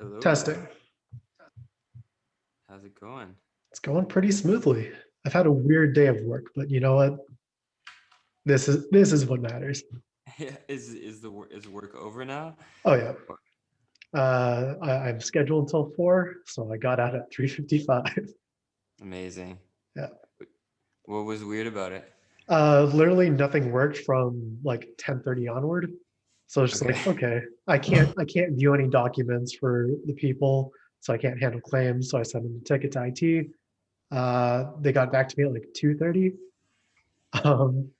Hello, Testing. how's it going? It's going pretty smoothly. I've had a weird day of work, but you know what? This is what matters. Is work over now? Oh yeah. Or- I'm scheduled until 4, so I got out at 3:55. Amazing. Yeah. What was weird about it? Literally nothing worked from like 10:30 onward. So it's just Okay. like, okay, I can't view any documents for the people, so I can't handle claims. So I sent them a ticket to IT. They got back to me at like 2:30. Um,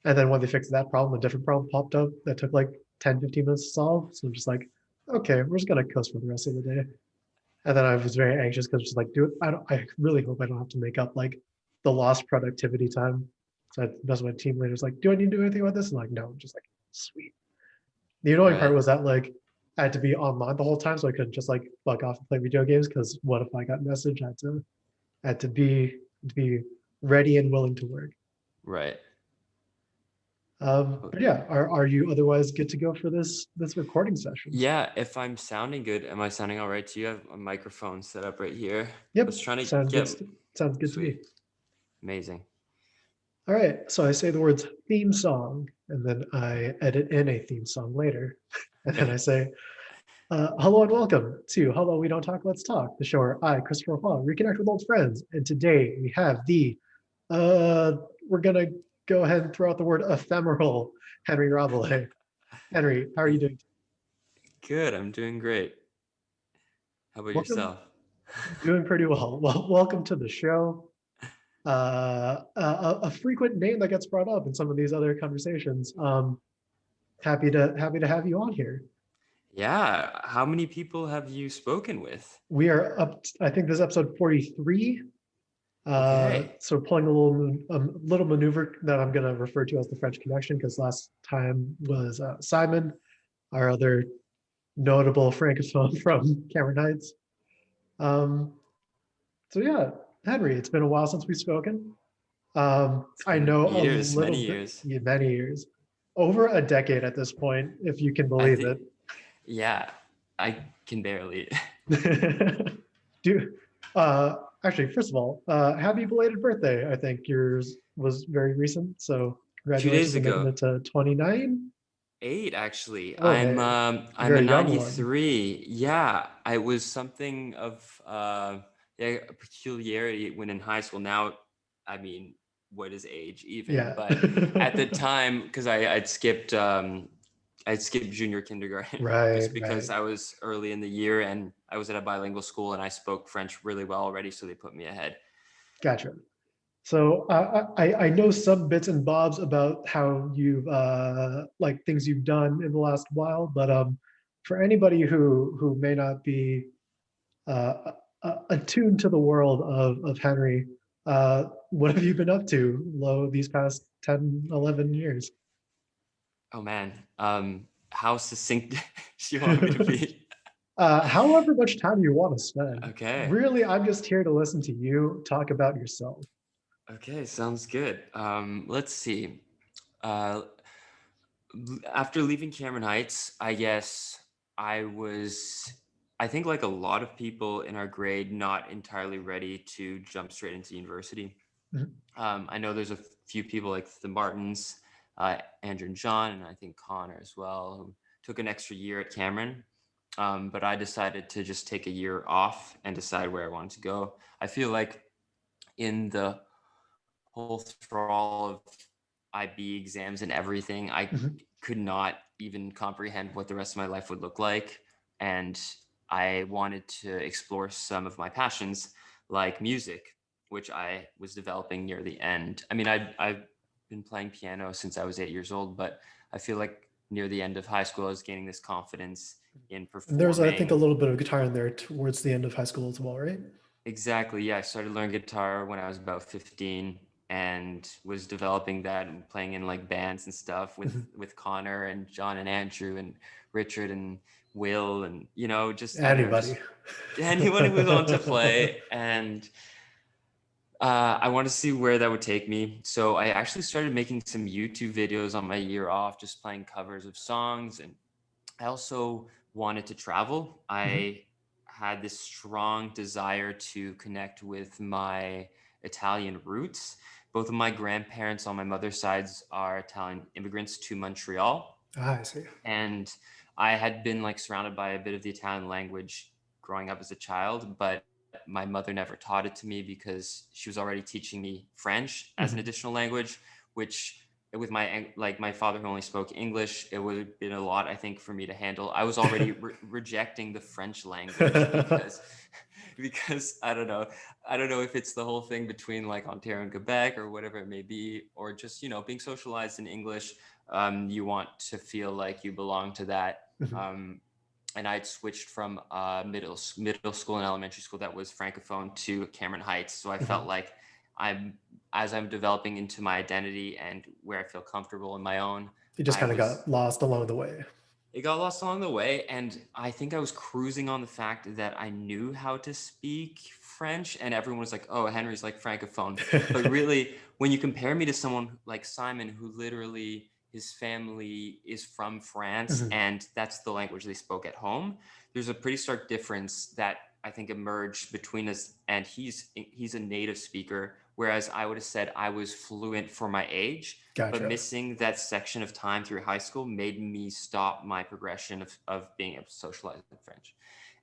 And then when they fixed that problem, a different problem popped up that took like 10, 15 minutes to solve. So I'm just like, okay, we're just gonna coast for the rest of the day. And then I was very anxious because just like, dude, I really hope I don't have to make up like the lost productivity time. So that's my team leader's like, do I need to do anything about this? And like, no, I'm just like, sweet. The annoying part Right. was that like I had to be online the whole time, so I couldn't just like fuck off and play video games because what if I got a message? I had to be ready and willing to work. Right. But yeah, are you otherwise good to go for this recording session? Yeah, if I'm sounding good, am I sounding all right to you? I have a microphone set up right here. I Yep, was trying to sounds good. get Sounds good to me. sweet. Amazing. All right, so I say the words theme song, and then I edit in a theme song later, and then I say, "Hello and welcome to Hello We Don't Talk, Let's Talk," the show where I, Christopher Hall, reconnect with old friends. And today we have uh, we're gonna go ahead and throw out the word ephemeral, Henry Rabalais. Henry, how are you doing? Good, I'm doing great. How about Welcome, yourself? doing pretty well. Well, welcome to the show. A frequent name that gets brought up in some of these other conversations. Happy to have you on here. Yeah, how many people have you spoken with? We are up. I think this is episode 43. Okay. So pulling a little maneuver that I'm going to refer to as the French Connection because last time was Simon, our other notable francophone from Cameron Heights. Um, so yeah, Henry, it's been a while since we've spoken. It's I been know a years, little many bit, years. yeah, many years, over a decade at this point, if you can I believe think, it. yeah, I can barely. Do uh, Actually, first of all, happy belated birthday. I think yours was very recent, so 2 days congratulations on making ago. it to 29. Eight, actually. Oh, I'm hey, I'm a very young one. 93. Yeah, I was something of yeah, a peculiarity when in high school. Now, I mean, what is age even? Yeah. But at the time, because I'd skipped junior kindergarten Right, just right. because I was early in the year and I was at a bilingual school and I spoke French really well already, so they put me ahead. Gotcha. So I know some bits and bobs about how you've like things you've done in the last while, but for anybody who may not be attuned to the world of Henry, what have you been up to low these past 10, 11 years? Oh man, how succinct do you want me to be? However much time you want to spend. Okay. Really, I'm just here to listen to you talk about yourself. Okay, sounds good. Let's see. Uh, After leaving Cameron Heights, I guess I was, I think like a lot of people in our grade, not entirely ready to jump straight into university. Mhm. I know there's a few people like the Martins, Andrew and John, and I think Connor as well, who took an extra year at Cameron. But I decided to just take a year off and decide where I wanted to go. I feel like in the whole thrall of IB exams and everything, I Mhm. could not even comprehend what the rest of my life would look like. And I wanted to explore some of my passions, like music, which I was developing near the end. I mean, I've been playing piano since I was 8 years old, but I feel like near the end of high school, I was gaining this confidence in And there's, I think, a performing. little bit of guitar in there towards the end of high school as well, right? Exactly. Yeah, I started learning guitar when I was about 15 and was developing that and playing in like bands and stuff with Mhm. Connor and John and Andrew and Richard and Will and just I don't know, Anybody. just anyone who was on to play and I wanted to see where that would take me. So I actually started making some YouTube videos on my year off, just playing covers of songs. And I also wanted to travel. Mhm. had this strong desire to connect with my Italian roots. Both of my grandparents on my mother's sides are Italian immigrants to Montreal. Ah, I see. And I had been like surrounded by a bit of the Italian language growing up as a child, but my mother never taught it to me because she was already teaching me French as an Mhm. additional language, which with my father who only spoke English, it would have been a lot, I think, for me to handle. I was already rejecting the French language because because I don't know if it's the whole thing between like Ontario and Quebec or whatever it may be, or just being socialized in English. You want to feel like you belong to that. Mhm. And I'd switched from middle school and elementary school that was francophone to Cameron Heights, so I felt Mhm. like I'm as I'm developing into my identity and where I feel comfortable in my own. You just I kind of was got lost along the way. It got lost along the way, and I think I was cruising on the fact that I knew how to speak French, and everyone was like, "Oh, Henry's like francophone." But really, when you compare me to someone like Simon, who literally his family is from France, Mhm. and that's the language they spoke at home, there's a pretty stark difference that I think emerged between us. And he's a native speaker, whereas I would have said I was fluent for my age, but Gotcha. missing that section of time through high school made me stop my progression of being able to socialize in French.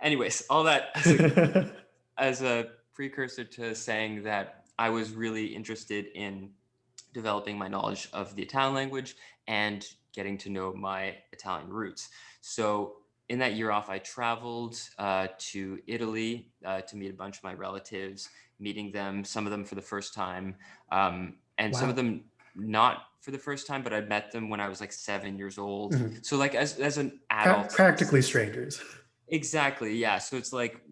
Anyways, all that as a precursor to saying that I was really interested in developing my knowledge of the Italian language and getting to know my Italian roots. So in that year off, I traveled to Italy to meet a bunch of my relatives, meeting them, some of them for the first time, and some of Wow. them not for the first time, but I met them when I was like 7 years old. Mhm. So like as an adult, Practically strangers. exactly, yeah. So it's like,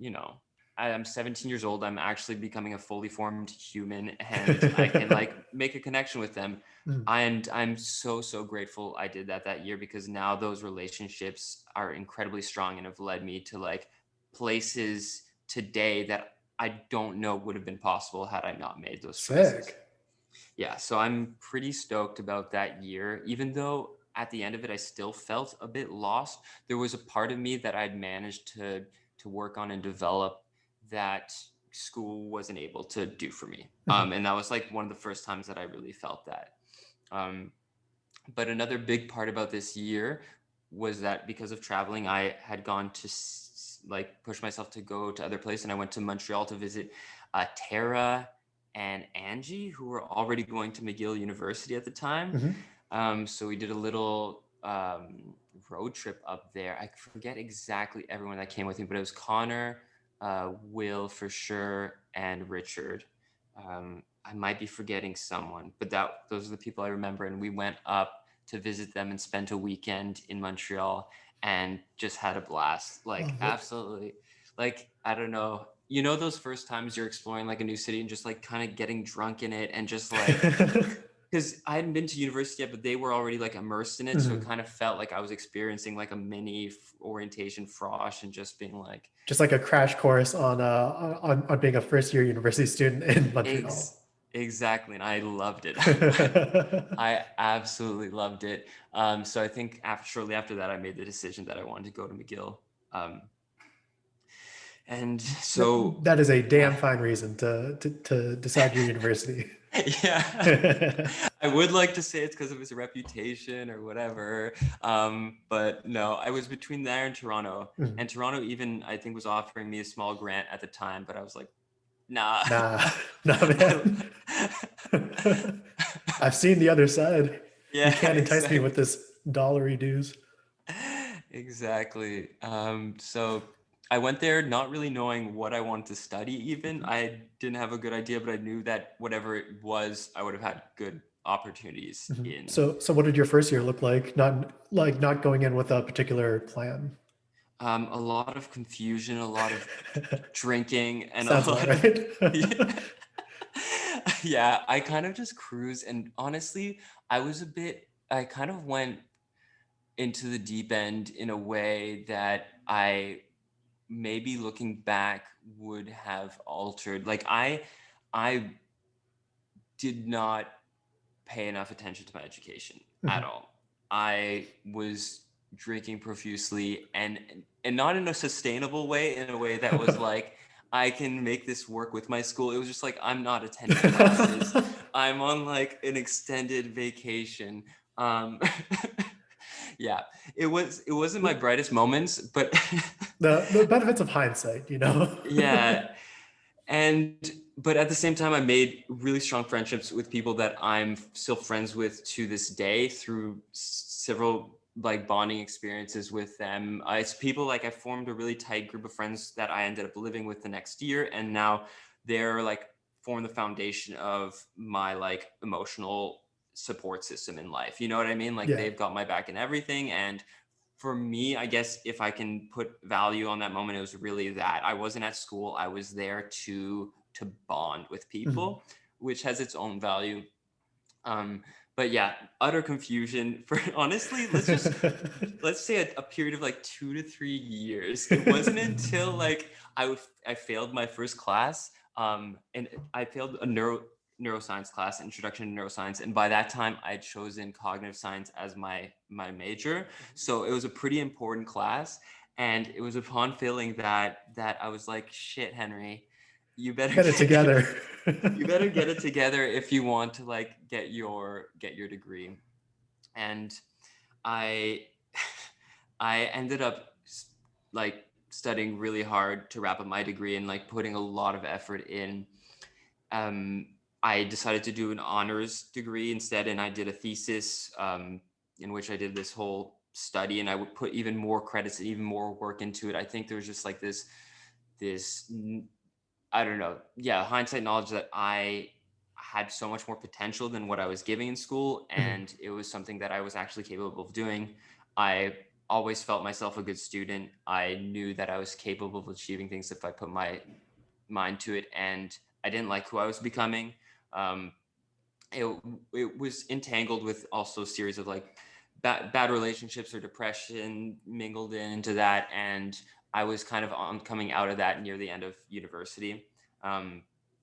I'm 17 years old. I'm actually becoming a fully formed human and I can like make a connection with them. Mhm. And I'm so, so grateful I did that year, because now those relationships are incredibly strong and have led me to like places today that I don't know would have been possible had I not made those choices. Sick. Yeah, so I'm pretty stoked about that year. Even though at the end of it I still felt a bit lost, there was a part of me that I'd managed to work on and develop that school wasn't able to do for me. Mhm. And that was like one of the first times that I really felt that. Um, but another big part about this year was that because of traveling, I had gone to like push myself to go to other places, and I went to Montreal to visit Tara and Angie, who were already going to McGill University at the time. Mhm. So we did a little road trip up there. I forget exactly everyone that came with me, but it was Connor, Will for sure, and Richard. I might be forgetting someone, but those are the people I remember. And we went up to visit them and spent a weekend in Montreal and just had a blast. Like, Love it. absolutely. Like, I don't know. Those first times you're exploring like a new city and just like kind of getting drunk in it and just like, because I hadn't been to university yet, but they were already like immersed in it. So it Mhm. kind of felt like I was experiencing like a mini orientation frosh and just being like, Just like a crash course on being a first year university student in Montreal. exactly. And I loved it. I absolutely loved it. So I think shortly after that, I made the decision that I wanted to go to McGill. Um, and That so, that is a yeah, damn fine reason to decide your university. yeah. I would like to say it's because of his reputation or whatever. But no, I was between there and Toronto. Mhm. And Toronto even, I think, was offering me a small grant at the time, but I was like, nah. Nah, nah, man. I've seen the other side. You Yeah, can't entice me with exactly. this dollary dues. Exactly. So I went there not really knowing what I wanted to study even. I didn't have a good idea, but I knew that whatever it was, I would have had good opportunities Mhm. in. So what did your first year look like? Not going in with a particular plan. A lot of confusion, a lot of drinking, and a Sounds about lot of right. yeah. Yeah, I kind of just cruise, and honestly, I kind of went into the deep end in a way that I maybe looking back would have altered. Like I did not pay enough attention to my education at Mhm. all. I was drinking profusely, and and not in a sustainable way, in a way that was like, I can make this work with my school. It was just like, I'm not attending classes. I'm on like an extended vacation. Um, yeah, it wasn't my brightest moments, but The benefits of hindsight, you know. yeah. And but at the same time, I made really strong friendships with people that I'm still friends with to this day through several like bonding experiences with them. It's people like I formed a really tight group of friends that I ended up living with the next year, and now they're like form the foundation of my like emotional support system in life. You know what I mean? Like Yeah. they've got my back in everything. And for me, I guess if I can put value on that moment, it was really that I wasn't at school. I was there to bond with Mhm. people, which has its own value. Um, but yeah, utter confusion for honestly, let's say a period of like 2 to 3 years. It wasn't until like I failed my first class, and I failed a neuroscience class, introduction to neuroscience, and by that time I'd chosen cognitive science as my major. So it was a pretty important class, and it was upon failing that I was like, shit, Henry, you better Get it get together. you better get it together if you want to like get your degree. And I I ended up like studying really hard to wrap up my degree and like putting a lot of effort in. um, I decided to do an honors degree instead, and I did a thesis, in which I did this whole study, and I would put even more credits and even more work into it. I think there was just like this I don't know. Yeah, hindsight knowledge that I had so much more potential than what I was giving in school, Mhm. and it was something that I was actually capable of doing. I always felt myself a good student. I knew that I was capable of achieving things if I put my mind to it, and I didn't like who I was becoming. Um, it it was entangled with also a series of like bad relationships or depression mingled into that, and I was kind of on coming out of that near the end of university. um,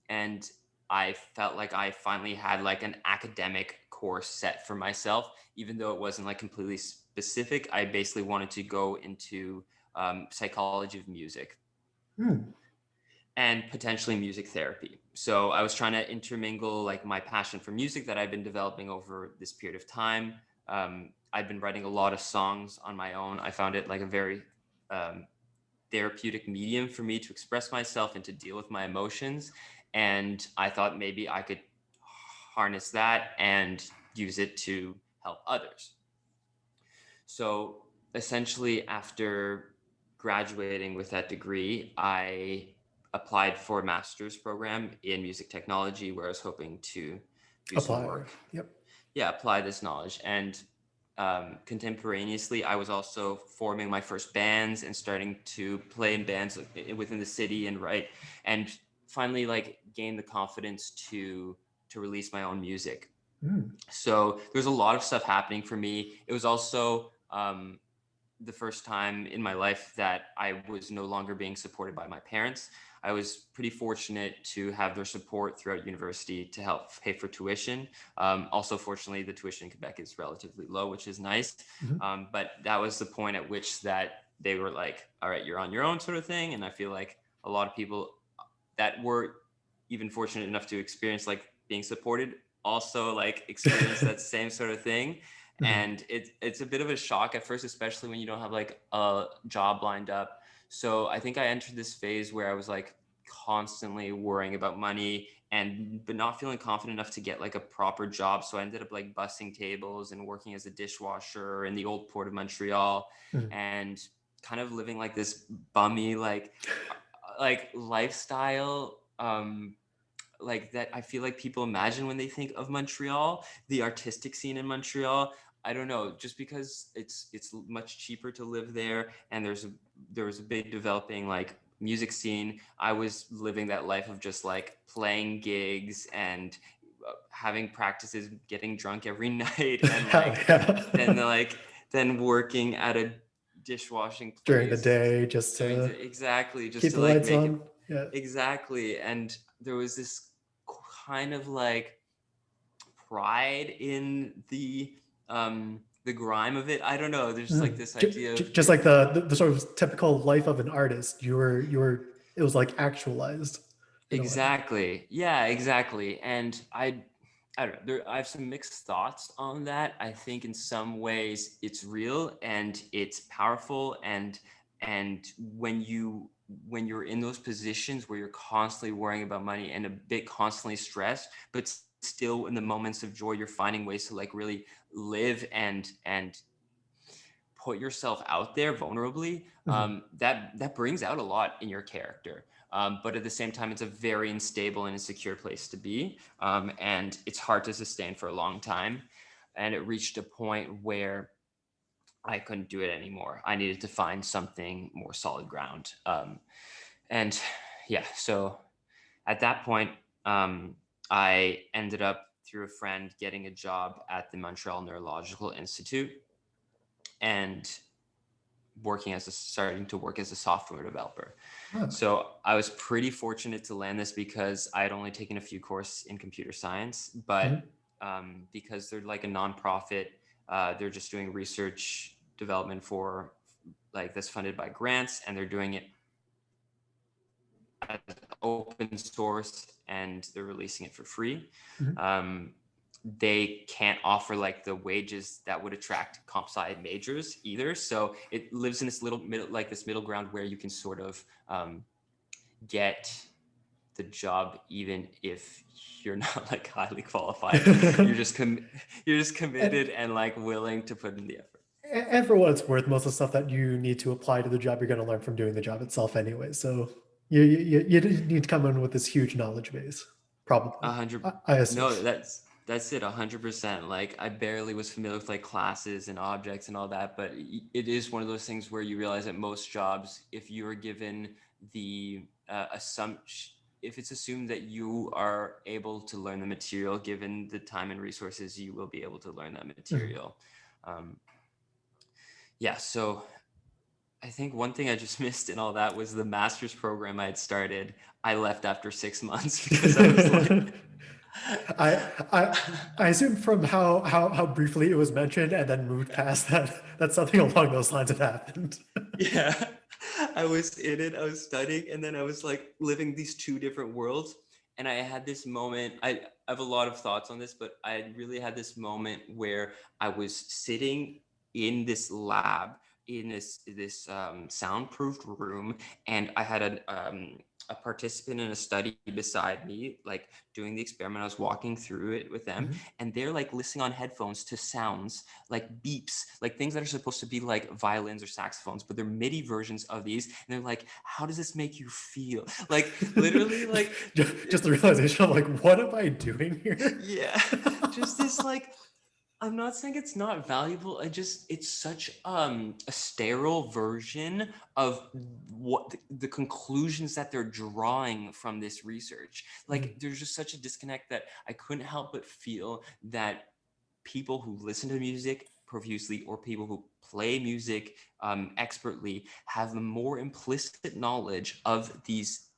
and I felt like I finally had like an academic course set for myself, even though it wasn't like completely specific. I basically wanted to go into psychology of music Hmm. and potentially music therapy. So I was trying to intermingle like my passion for music that I've been developing over this period of time. I've been writing a lot of songs on my own. I found it like a very um, therapeutic medium for me to express myself and to deal with my emotions. And I thought maybe I could harness that and use it to help others. So essentially, after graduating with that degree, I applied for a master's program in music technology where I was hoping to do some Apply. work. Yep. Yeah, apply this knowledge. And contemporaneously, I was also forming my first bands and starting to play in bands within the city and write, and finally like gain the confidence to release my own music. Mm. So there's a lot of stuff happening for me. It was also the first time in my life that I was no longer being supported by my parents. I was pretty fortunate to have their support throughout university to help pay for tuition. Also, fortunately, the tuition in Quebec is relatively low, which is nice. Mhm. But that was the point at which that they were like, "All right, you're on your own," sort of thing. And I feel like a lot of people that were even fortunate enough to experience like being supported also like experience that same sort of thing. Mhm. And it's a bit of a shock at first, especially when you don't have like a job lined up. So I think I entered this phase where I was like constantly worrying about money and but not feeling confident enough to get like a proper job. So I ended up like bussing tables and working as a dishwasher in the old port of Montreal, Mhm. and kind of living like this bummy like lifestyle, like that I feel like people imagine when they think of Montreal, the artistic scene in Montreal. I don't know, just because it's much cheaper to live there, and there was a big developing like music scene. I was living that life of just like playing gigs and having practices, getting drunk every night, and Hell then yeah. like then working at a dishwashing During the place day, just during to the exactly just keep to the like lights make it on. Yeah. exactly. And there was this kind of like pride in the the grime of it. I don't know. There's like this idea of Just like the sort of typical life of an artist. It was like actualized in a way. exactly. Yeah, exactly. And I don't know. I have some mixed thoughts on that. I think in some ways it's real and it's powerful, and when you're in those positions where you're constantly worrying about money and a bit constantly stressed, but still in the moments of joy you're finding ways to like really live and put yourself out there vulnerably, Mhm. that brings out a lot in your character. But at the same time, it's a very unstable and insecure place to be, and it's hard to sustain for a long time. And it reached a point where I couldn't do it anymore. I needed to find something more solid ground. And yeah, so at that point, I ended up through a friend getting a job at the Montreal Neurological Institute, and starting to work as a software developer. Oh, So I was pretty fortunate to land this because I had only taken a few courses in computer science, but mhm, because they're like a nonprofit, they're just doing research development for like that's funded by grants, and they're doing it as open source and they're releasing it for free. mhm, Um, they can't offer like the wages that would attract comp sci majors either. So it lives in this little middle, like this middle ground where you can sort of get the job even if you're not like highly qualified. You're just you're just and committed and like willing to put in the effort. and for what it's worth, most of the stuff that you need to apply to the job, you're going to learn from doing the job itself anyway. So you need to come in with this huge knowledge base, A probably. hundred. I assume. No, that's it. 100%. Like I barely was familiar with like classes and objects and all that, but it is one of those things where you realize that most jobs, if you are given the assumption, if it's assumed that you are able to learn the material, given the time and resources, you will be able to learn that Mhm. material. Um, yeah. So I think one thing I just missed in all that was the master's program I had started. I left after 6 months because I was like. I I I assume from how briefly it was mentioned and then moved past that that something along those lines had happened. Yeah. I was in it, I was studying, and then I was like living these two different worlds. And I had this moment. I have a lot of thoughts on this, but I really had this moment where I was sitting in this lab in this soundproofed room, and I had a participant in a study beside me, like doing the experiment. I was walking through it with them, Mhm. and they're like listening on headphones to sounds like beeps, like things that are supposed to be like violins or saxophones, but they're MIDI versions of these. And they're like, how does this make you feel? Like literally, like, Just the realization of like, what am I doing here? yeah, just this like, I'm not saying it's not valuable. It's such a sterile version of what the conclusions that they're drawing from this research. Like there's just such a disconnect that I couldn't help but feel that people who listen to music profusely or people who play music expertly have a more implicit knowledge of these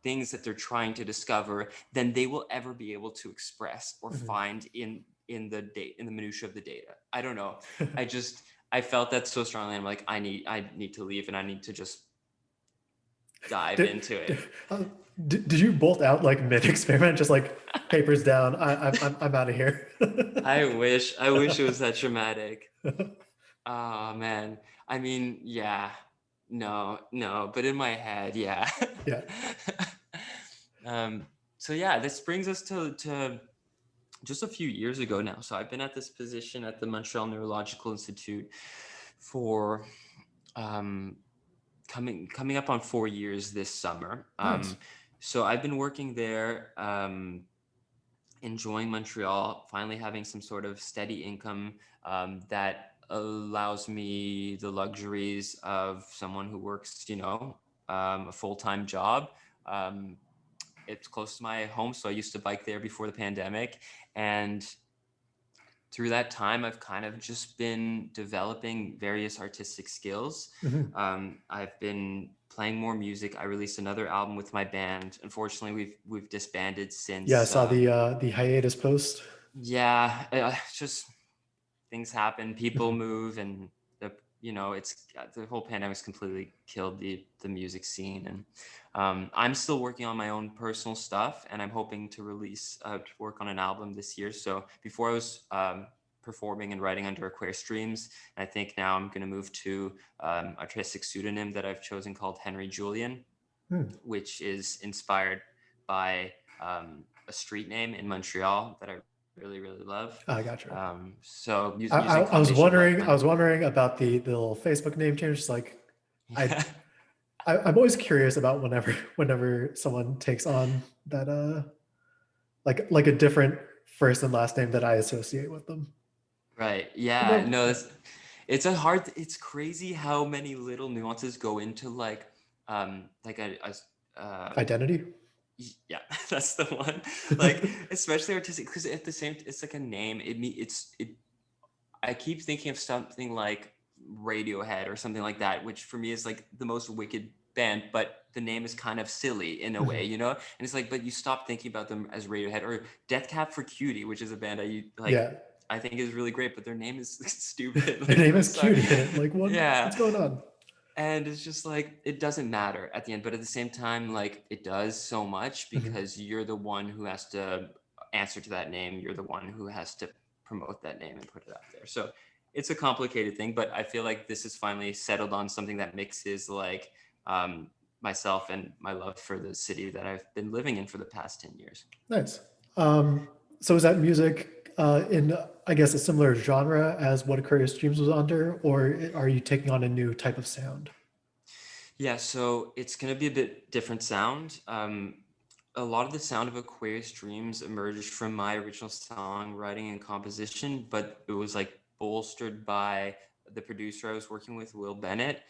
things that they're trying to discover than they will ever be able to express or Mhm. find in the minutia of the data. I don't know. I felt that so strongly. I'm like, I need to leave and I need to just dive Did, into did, it. uh, did you bolt out like mid experiment, just like papers down? I'm out of here. I wish it was that traumatic. Oh man. I mean, yeah. No, no, but in my head, yeah. Yeah, um, so yeah, this brings us to just a few years ago now. So I've been at this position at the Montreal Neurological Institute for um, coming up on 4 years this summer. nice. So I've been working there, enjoying Montreal, finally having some sort of steady income that allows me the luxuries of someone who works, a full-time job. Um, it's close to my home, so I used to bike there before the pandemic, and through that time, I've kind of just been developing various artistic skills. Mhm. I've been playing more music. I released another album with my band. Unfortunately, we've disbanded Yeah, I since. saw the hiatus post. Yeah, just things happen, people Mhm. move, and the it's the whole pandemic's completely killed the music scene. And I'm still working on my own personal stuff, and I'm hoping to release to work on an album this year. So before I was performing and writing under Aquarius Dreams, and I think now I'm going to move to artistic pseudonym that I've chosen called Henri Julian, Hmm. which is inspired by a street name in Montreal that I really love. I gotcha. So I, using I, a I was combination of like wondering, my I was wondering about the little Facebook name change. Just like I, yeah. I'm always curious about whenever someone takes on that like a different first and last name that I associate with them. Right. But Yeah. no, No, it's crazy how many little nuances go into like identity. yeah, that's the one. Like especially artistic, because at the same, it's like a name. I keep thinking of something like Radiohead or something like that, which for me is like the most wicked band, but the name is kind of silly in a way, Mhm. And it's like, but you stop thinking about them as Radiohead or Death Cab for Cutie, which is a band Yeah, I think is really great, but their name is stupid. their Like name I'm is sorry. Cutie in it. Like Yeah. what's going on? And it's just like it doesn't matter at the end, but at the same time, like it does so much Mhm. because you're the one who has to answer to that name. You're the one who has to promote that name and put it out there. So it's a complicated thing, but I feel like this is finally settled on something that mixes like myself and my love for the city that I've been living in for the past 10 years. Nice. So is that music in, I guess, a similar genre as what Aquarius Dreams was under, or are you taking on a new type of sound? Yeah, so it's going to be a bit different sound. A lot of the sound of Aquarius Dreams emerged from my original songwriting and composition, but it was like bolstered by the producer I was working with, Will Bennett,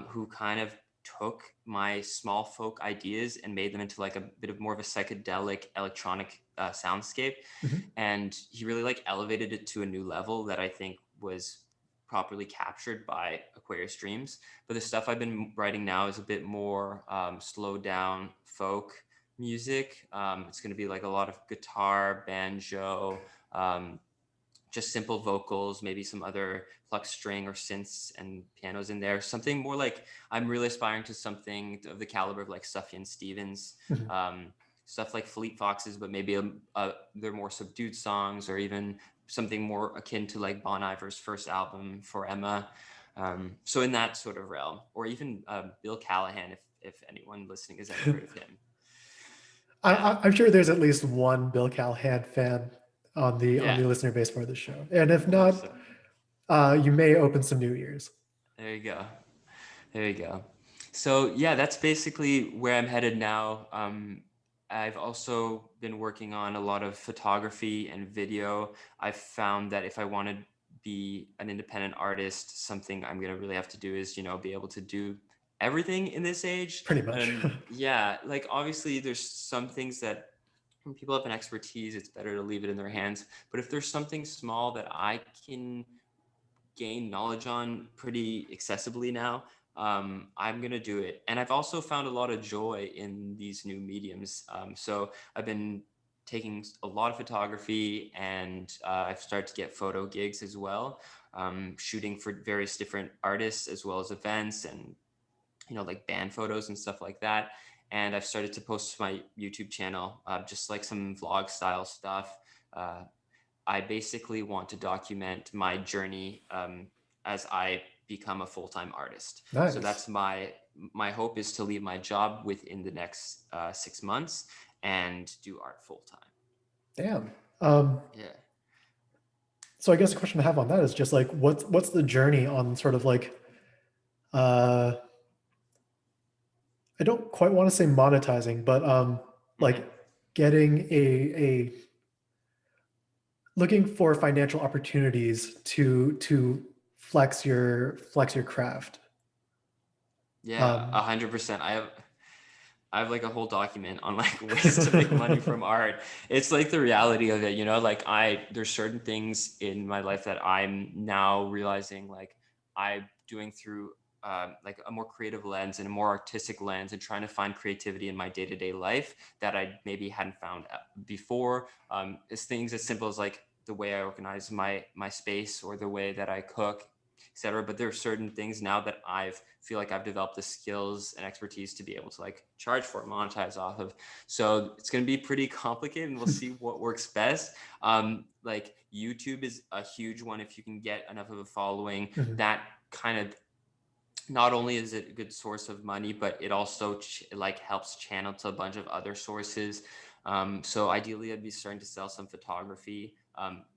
who kind of took my small folk ideas and made them into like a bit of more of a psychedelic electronic soundscape. Mhm. And he really like elevated it to a new level that I think was properly captured by Aquarius Dreams. But the stuff I've been writing now is a bit more slowed down folk music. It's going to be like a lot of guitar, banjo, um, just simple vocals, maybe some other plucked string or synths and pianos in there. Something more like I'm really aspiring to something of the caliber of like Sufjan Stevens, Mhm. stuff like Fleet Foxes, but maybe they're more subdued songs, or even something more akin to like Bon Iver's first album for Emma. So in that sort of realm, or even Bill Callahan, if anyone listening has ever heard of him. Yeah, I'm sure there's at least one Bill Callahan fan on yeah, the listener base for the show, and if I hope not, so. you may open some new ears. There you go. There you go. So yeah, that's basically where I'm headed now. I've also been working on a lot of photography and video. I've found that if I want to be an independent artist, something I'm gonna really have to do is, be able to do everything in this age. Pretty much. And yeah, like obviously there's some things that when people have an expertise, it's better to leave it in their hands. But if there's something small that I can gain knowledge on pretty accessibly now, I'm gonna do it. And I've also found a lot of joy in these new mediums. So I've been taking a lot of photography, and I've started to get photo gigs as well, shooting for various different artists as well as events, and like band photos and stuff like that. And I've started to post to my YouTube channel, just like some vlog style stuff. Uh, I basically want to document my journey as I become a full-time artist. So Nice. that's my hope is to leave my job within the next 6 months and do art full time. Damn. Yeah. So I guess the question I have on that is just like, what's the journey on sort of like, uh, I don't quite want to say monetizing, but Mm-hmm. like getting a looking for financial opportunities to flex your craft. Yeah, Um, 100%. I have like a whole document on like ways to make money from art. It's like the reality of it, like there's certain things in my life that I'm now realizing like I'm doing through like a more creative lens and a more artistic lens, and trying to find creativity in my day-to-day life that I maybe hadn't found before. It's things as simple as like the way I organize my space or the way that I cook, etc. But there are certain things now that I've feel like I've developed the skills and expertise to be able to like charge for, monetize off of. So it's going to be pretty complicated, and we'll see what works best. Like YouTube is a huge one if you can get enough of a following. Mhm. That kind of, not only is it a good source of money, but it also like helps channel to a bunch of other sources. So ideally, I'd be starting to sell some photography,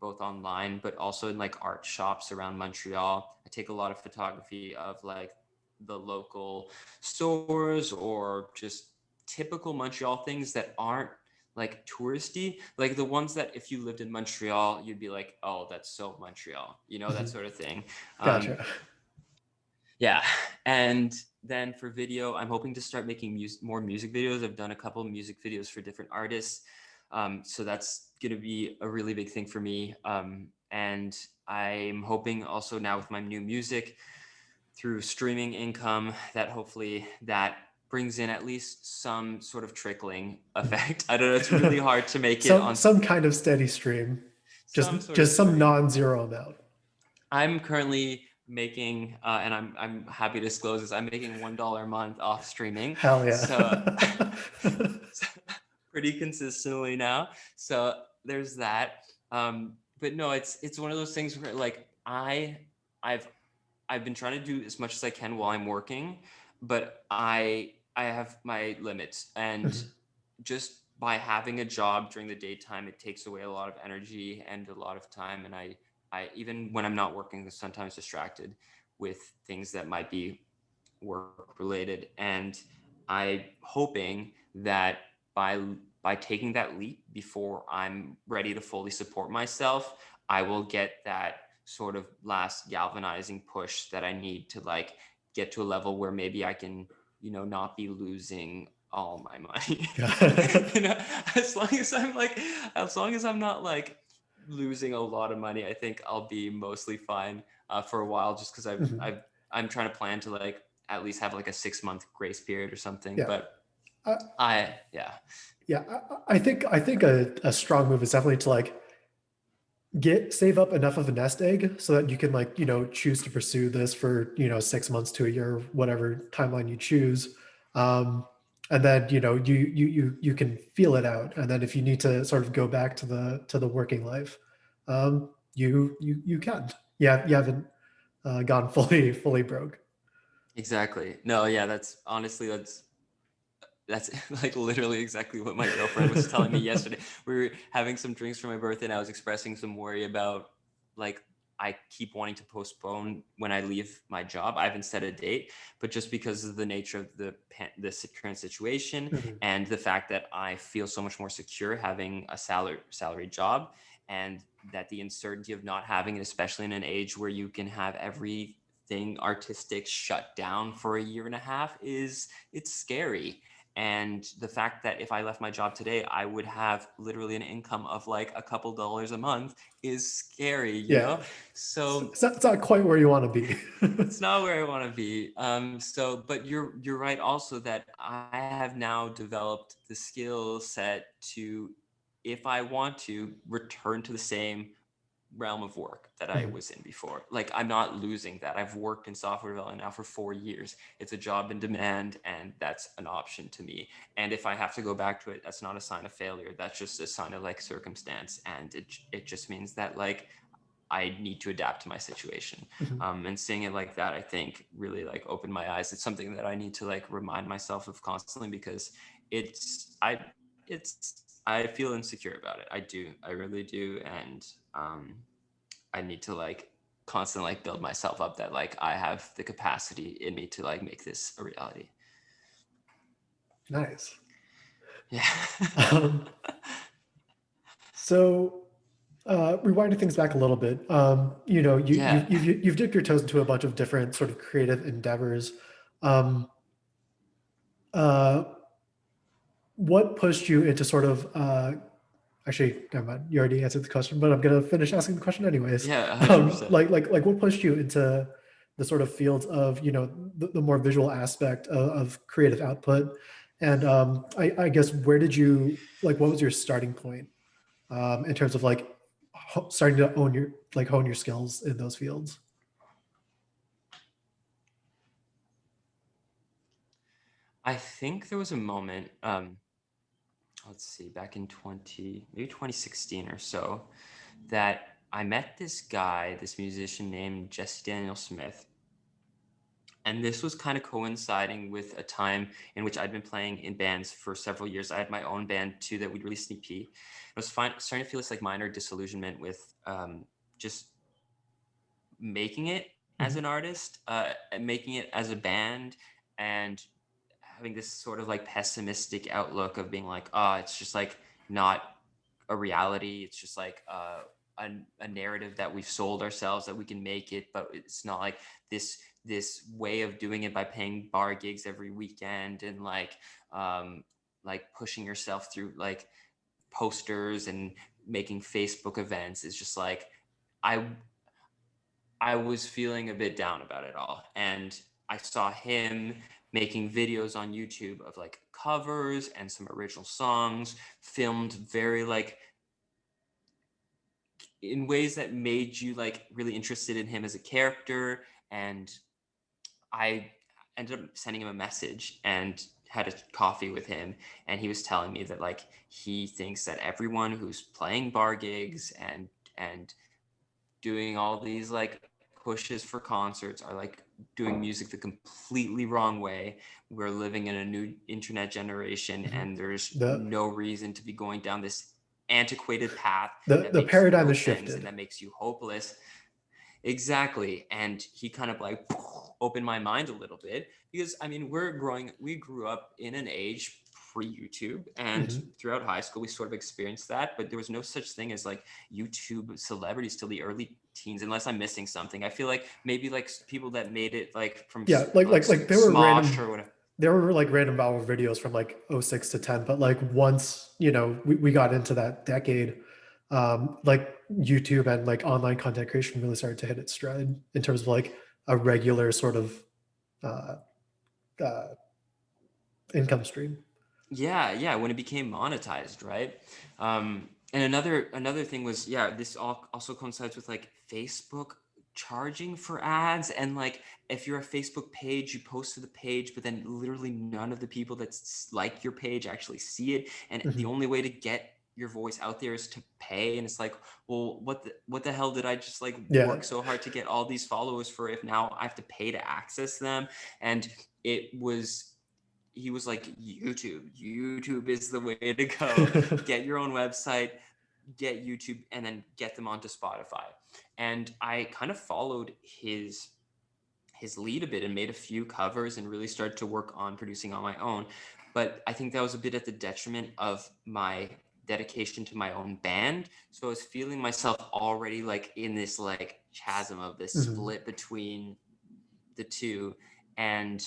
both online, but also in like art shops around Montreal. I take a lot of photography of like the local stores or just typical Montreal things that aren't like touristy, like the ones that if you lived in Montreal, you'd be like, oh, that's so Montreal, you know, that Mhm. sort of thing. Um, Gotcha. yeah. And then for video, I'm hoping to start making more music videos. I've done a couple of music videos for different artists. So that's going to be a really big thing for me. And I'm hoping also now with my new music through streaming income that hopefully that brings in at least some sort of trickling effect. I don't know. It's really Mhm. hard to make it some on some kind of steady stream, some just sort of just some stream. non-zero amount. I'm currently making, and I'm happy to disclose this. I'm making $1 a month off streaming, Hell yeah. so, so pretty consistently now. So there's that. But no, it's one of those things where like I've I've been trying to do as much as I can while I'm working, but I have my limits, and Mhm. just by having a job during the daytime, it takes away a lot of energy and a lot of time. And I even when I'm not working, I'm sometimes distracted with things that might be work related. And I'm hoping that by by taking that leap before I'm ready to fully support myself, I will get that sort of last galvanizing push that I need to like get to a level where maybe I can, not be losing all my money. you know, as long as I'm like, as long as I'm not like losing a lot of money, I think I'll be mostly fine for a while. Just because Mhm. I'm trying to plan to like at least have like a 6 month grace period or something. Yeah. But I, yeah, yeah. I think a strong move is definitely to like save up enough of a nest egg so that you can like choose to pursue this for 6 months to a year, whatever timeline you choose. um and then you can feel it out, and then if you need to sort of go back to the working life, you can. Yeah, you haven't gone fully broke. exactly. No, yeah, that's honestly, that's like literally exactly what my girlfriend was telling me yesterday. We were having some drinks for my birthday, and I was expressing some worry about like I keep wanting to postpone when I leave my job. I haven't set a date, but just because of the nature of the current situation Mhm. and the fact that I feel so much more secure having a salary job, and that the uncertainty of not having it, especially in an age where you can have everything artistic shut down for a year and a half, is it's scary. And the fact that if I left my job today, I would have literally an income of like a couple dollars a month is scary, Yeah, So it's not quite where you want to be. it's not where I want to be. But you're right also that I have now developed the skill set to, if I want to, return to the same realm of work that I Mhm. was in before. Like I'm not losing that. I've worked in software development now for 4 years. It's a job in demand, and that's an option to me. And if I have to go back to it, that's not a sign of failure. That's just a sign of like circumstance, and it just means that like I need to adapt to my situation. Mhm. And seeing it like that, I think really like opened my eyes. It's something that I need to like remind myself of constantly, because it's I I feel insecure about it. I do. I really do. And I need to like constantly like build myself up that like I have the capacity in me to like make this a reality. Nice. Yeah. um, so rewinding things back a little bit, Yeah. you've dipped your toes into a bunch of different sort of creative endeavors. Um, uh, what pushed you into sort of actually, never mind, you already answered the question, but I'm gonna finish asking the question anyways. Yeah, 100%. Like what pushed you into the sort of fields of the more visual aspect of creative output, and I guess where did you like what was your starting point in terms of like starting to own your like hone your skills in those fields? I think there was a moment, let's see, back in maybe 2016 or so, that I met this guy, this musician named Jesse Daniel Smith. And this was kind of coinciding with a time in which I'd been playing in bands for several years. I had my own band too that we'd released an EP. I was starting to feel this like minor disillusionment with just making it as Mhm. an artist, and making it as a band, and having this sort of like pessimistic outlook of being like, oh, it's just like not a reality. It's just like a narrative that we've sold ourselves that we can make it, but it's not like this way of doing it by paying bar gigs every weekend and like pushing yourself through like posters and making Facebook events. Is just like I I was feeling a bit down about it all. And I saw him making videos on YouTube of like covers and some original songs, filmed very like in ways that made you like really interested in him as a character. And I ended up sending him a message and had a coffee with him, and he was telling me that like he thinks that everyone who's playing bar gigs and doing all these like pushes for concerts are like doing music the completely wrong way. We're living in a new internet generation, Mhm. and there's The no reason to be going down this antiquated path the that the makes you paradigm know has things and shifted. that makes you hopeless. Exactly. And he kind of like opened my mind a little bit because I mean, we grew up in an age pre YouTube, and Mhm. throughout high school, we sort of experienced that, but there was no such thing as like YouTube celebrities till the early teens, unless I'm missing something. I feel like maybe like people that made it like from Yeah, like like there were Smosh random or whatever. random viral videos from like '06 to 10, but like once, we got into that decade, like YouTube and like online content creation really started to hit its stride in terms of like a regular sort of uh, uh, income stream. Yeah, yeah, when it became monetized, right? And another thing was, yeah, this also coincides with like Facebook charging for ads, and like if you're a Facebook page, you post to the page, but then literally none of the people that like your page actually see it, and the Mhm. only way to get your voice out there is to pay. And it's like, well, what the hell did I just like Yeah. work so hard to get all these followers for if now I have to pay to access them? And it was he was like, YouTube is the way to go. Get your own website, get YouTube, and then get them onto Spotify. And I kind of followed his lead a bit and made a few covers and really started to work on producing on my own. But I think that was a bit at the detriment of my dedication to my own band. So I was feeling myself already like in this like chasm of this Mhm. split between the two. And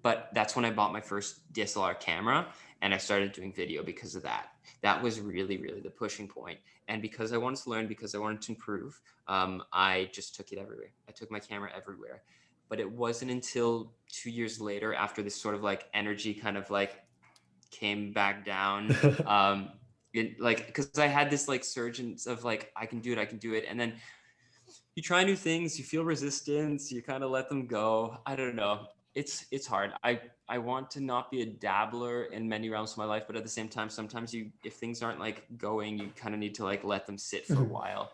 but that's when I bought my first DSLR camera, and I started doing video because of that. That was really, really the pushing point. And because I wanted to learn, because I wanted to improve, I just took it everywhere. I took my camera everywhere. But it wasn't until 2 years later, after this sort of like energy kind of like came back down, like because I had this like surge of like I can do it, and then you try new things, you feel resistance, you kind of let them go. I don't know. It's hard. I want to not be a dabbler in many realms of my life, but at the same time, sometimes you if things aren't like going, you kind of need to like let them sit for a Mhm. while.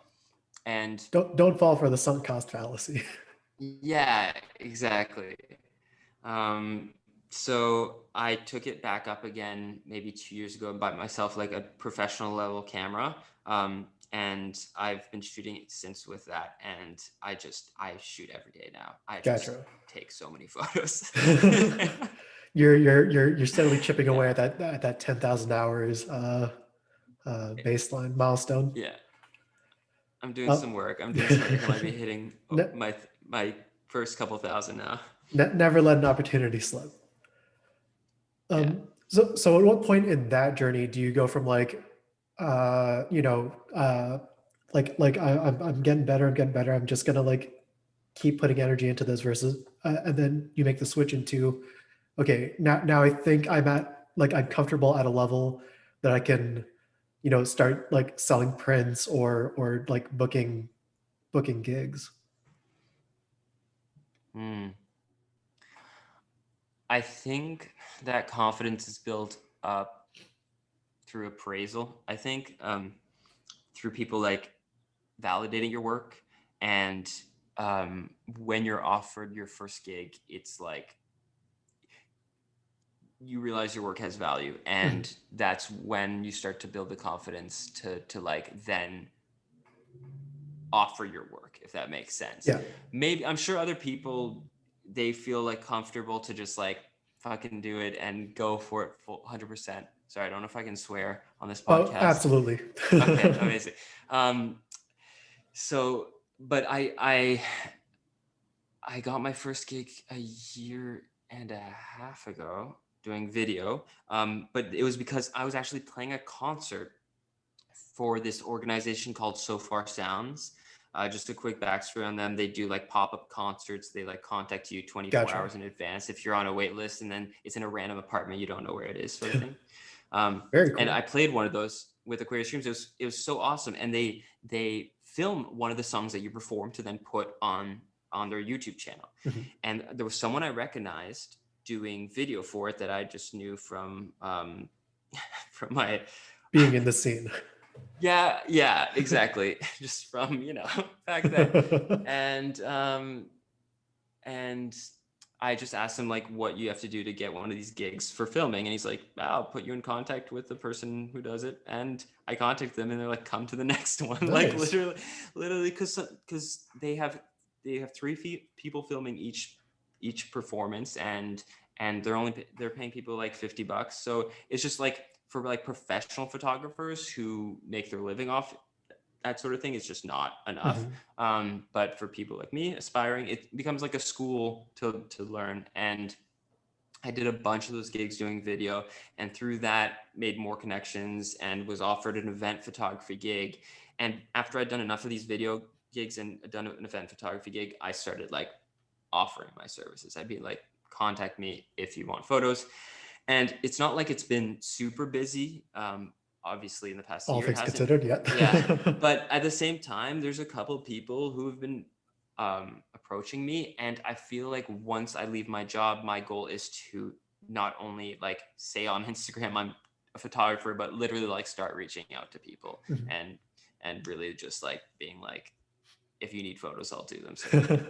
And Don't fall for the sunk cost fallacy. yeah, exactly. Um, so I took it back up again maybe 2 years ago and bought myself like a professional level camera. And I've been shooting it since with that. And I shoot every day now. I just Gotcha. take so many photos. You're steadily chipping away Yeah. at that 10,000 hours baseline milestone. Yeah. I'm doing Uh, some work. I'm doing some work. I might be hitting ne- my first couple thousand now. never let an opportunity slip. Yeah. So at what point in that journey do you go from like, I'm getting better, I'm getting better, I'm just gonna like keep putting energy into this versus, and then you make the switch into, okay, now I think I'm comfortable at a level that I can start like selling prints or like booking gigs? Hmm. I think that confidence is built up through appraisal. I think through people like validating your work, and when you're offered your first gig, it's like you realize your work has value, Mhm. and that's when you start to build the confidence to like then offer your work, if that makes sense. Yeah. Maybe I'm sure other people, they feel like comfortable to just like fucking do it and go for it full 100%. Sorry, I don't know if I can swear on this Oh, podcast. absolutely. Okay, amazing. um so but I got my first gig a year and a half ago doing video. But it was because I was actually playing a concert for this organization called So Far Sounds. Just a quick backstory on them. They do like pop-up concerts. They like contact you 24 Gotcha. hours in advance if you're on a wait list, and then it's in a random apartment. You don't know where it is, sort of thing. Very And I cool. played one of those with Aquarius Streams. It was so awesome. And they film one of the songs that you perform to then put on their YouTube channel. Mhm. And there was someone I recognized doing video for it that I just knew from from my Being in the scene. yeah, exactly. Just from, back then. And and I just asked him like what you have to do to get one of these gigs for filming. And he's like, I'll put you in contact with the person who does it. And I contact them and they're like, come to the next one. Like Nice. literally because they have people filming each performance, and they're paying people like $50. So it's just like for like professional photographers who make their living off that sort of thing, is just not enough. Mhm. But for people like me aspiring, it becomes like a school to learn. And I did a bunch of those gigs doing video, and through that made more connections and was offered an event photography gig. And after I'd done enough of these video gigs and done an event photography gig, I started like offering my services. I'd be like, contact me if you want photos. And it's not like it's been super busy. Obviously, in the past All year, it things hasn't. considered, yeah. Yeah, but at the same time, there's a couple people who have been approaching me, and I feel like once I leave my job, my goal is to not only like say on Instagram I'm a photographer, but literally like start reaching out to people Mhm. and really just like being like, if you need photos, I'll do them, sort of thing.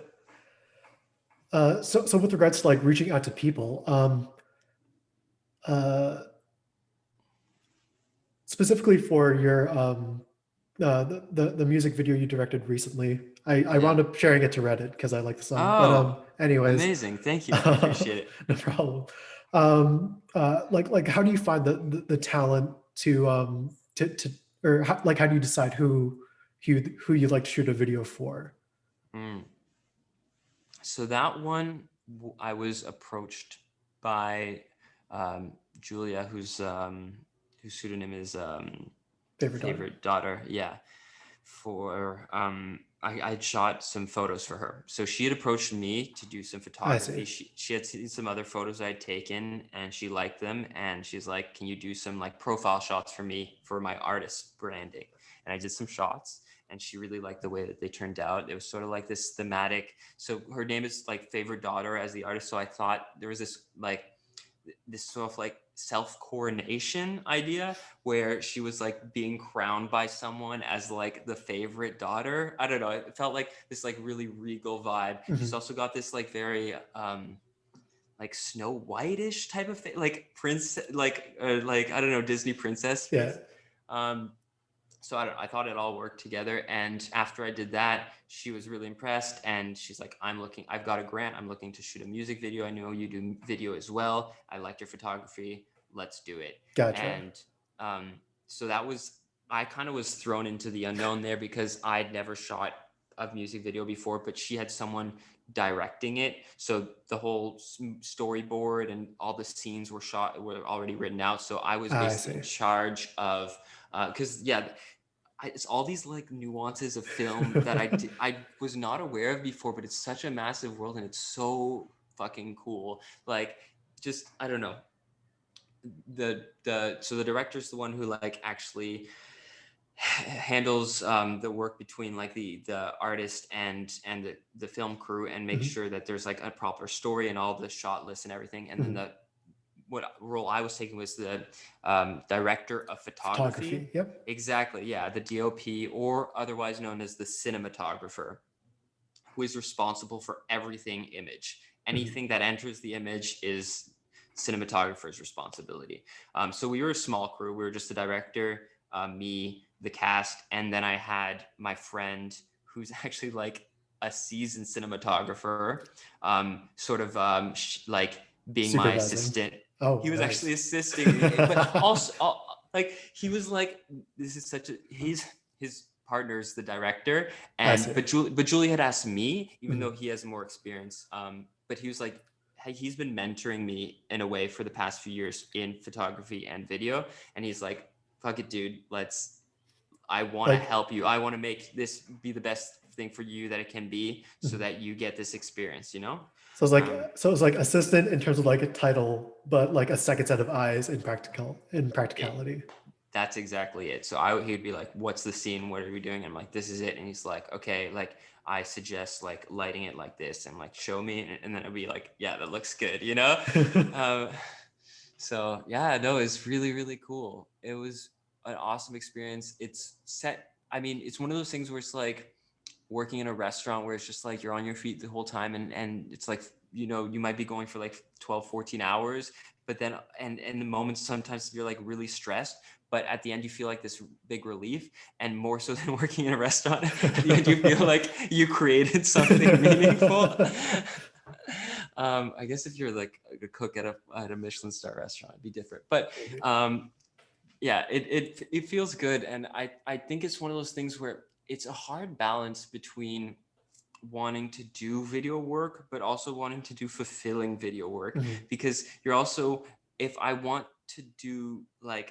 So with regards to like reaching out to people, uh, specifically for your the music video you directed recently, I Yeah. wound up sharing it to Reddit because I like the song. But Oh, anyways, amazing! Thank you. I appreciate it. no problem. Like how do you find the talent to or how do you decide who you like to shoot a video for? Mm. So that one, I was approached by Julia, whose pseudonym is Favorite daughter. favorite daughter. Yeah, for I'd shot some photos for her. So she had approached me to do some I see. photography. She had seen some other photos I'd taken and she liked them. And she's like, can you do some like profile shots for me for my artist branding? And I did some shots, and she really liked the way that they turned out. It was sort of like this thematic. So her name is like favorite daughter as the artist. So I thought there was this sort of like self coronation idea where she was like being crowned by someone as like the favorite daughter. I don't know. It felt like this like really regal vibe. She's Mhm. also got this like very like Snow White-ish type of thing, like prince, like I don't know, Disney princess Yeah, face. Um, so I thought it all worked together. And after I did that, she was really impressed. And she's like, I've got a grant. I'm looking to shoot a music video. I know you do video as well. I liked your photography. Let's do it. gotcha. And um, so I kind of was thrown into the unknown there because I'd never shot a music video before, but she had someone directing it. So the whole storyboard and all the scenes were already written out. So I was I basically in see. charge of, because yeah, it's all these like nuances of film that I was not aware of before, but it's such a massive world and it's so fucking cool. Like, just I don't know, so the director's the one who like actually handles the work between like the artist and the film crew, and makes Mhm. sure that there's like a proper story and all the shot lists and everything. And then Mhm. the what role I was taking was the director of photography. Photography. Yep. Exactly, yeah, the DOP, or otherwise known as the cinematographer, who is responsible for everything image. Mhm. Anything that enters the image is cinematographer's responsibility. So we were a small crew. We were just the director, me, the cast, and then I had my friend who's actually like a seasoned cinematographer, sort of like being my Supervising. assistant. He Oh, was actually nice. assisting me, but also like he was like, this is such a he's his partner's the director, I and see. but Julie had asked me, even though Mhm. he has more experience. But he was like, hey, he's been mentoring me in a way for the past few years in photography and video, and he's like, fuck it, dude, let's. I want to Like, help you. I want to make this be the best thing for you that it can be, so mhm. that you get this experience. You know. So Um, it's like assistant in terms of like a title, but like a second set of eyes in it, practicality. that's exactly it. So he'd be like, "What's the scene? What are we doing?" And I'm like, "This is it." And he's like, "Okay, like I suggest like lighting it like this, and like show me." And then it'd be like, "Yeah, that looks good," you know. Um, so yeah, no, it's really really cool. It was an awesome experience. It's set. I mean, it's one of those things where it's like working in a restaurant where it's just like you're on your feet the whole time, and it's like, you might be going for like 12, 14 hours, but then and the moments sometimes you're like really stressed, but at the end you feel like this big relief. And more so than working in a restaurant, at the end you feel like you created something meaningful. I guess if you're like a cook at a Michelin star restaurant, it'd be different, but um yeah, it feels good. And I think it's one of those things where it's a hard balance between wanting to do video work but also wanting to do fulfilling video work, Mhm. because you're also, if I want to do like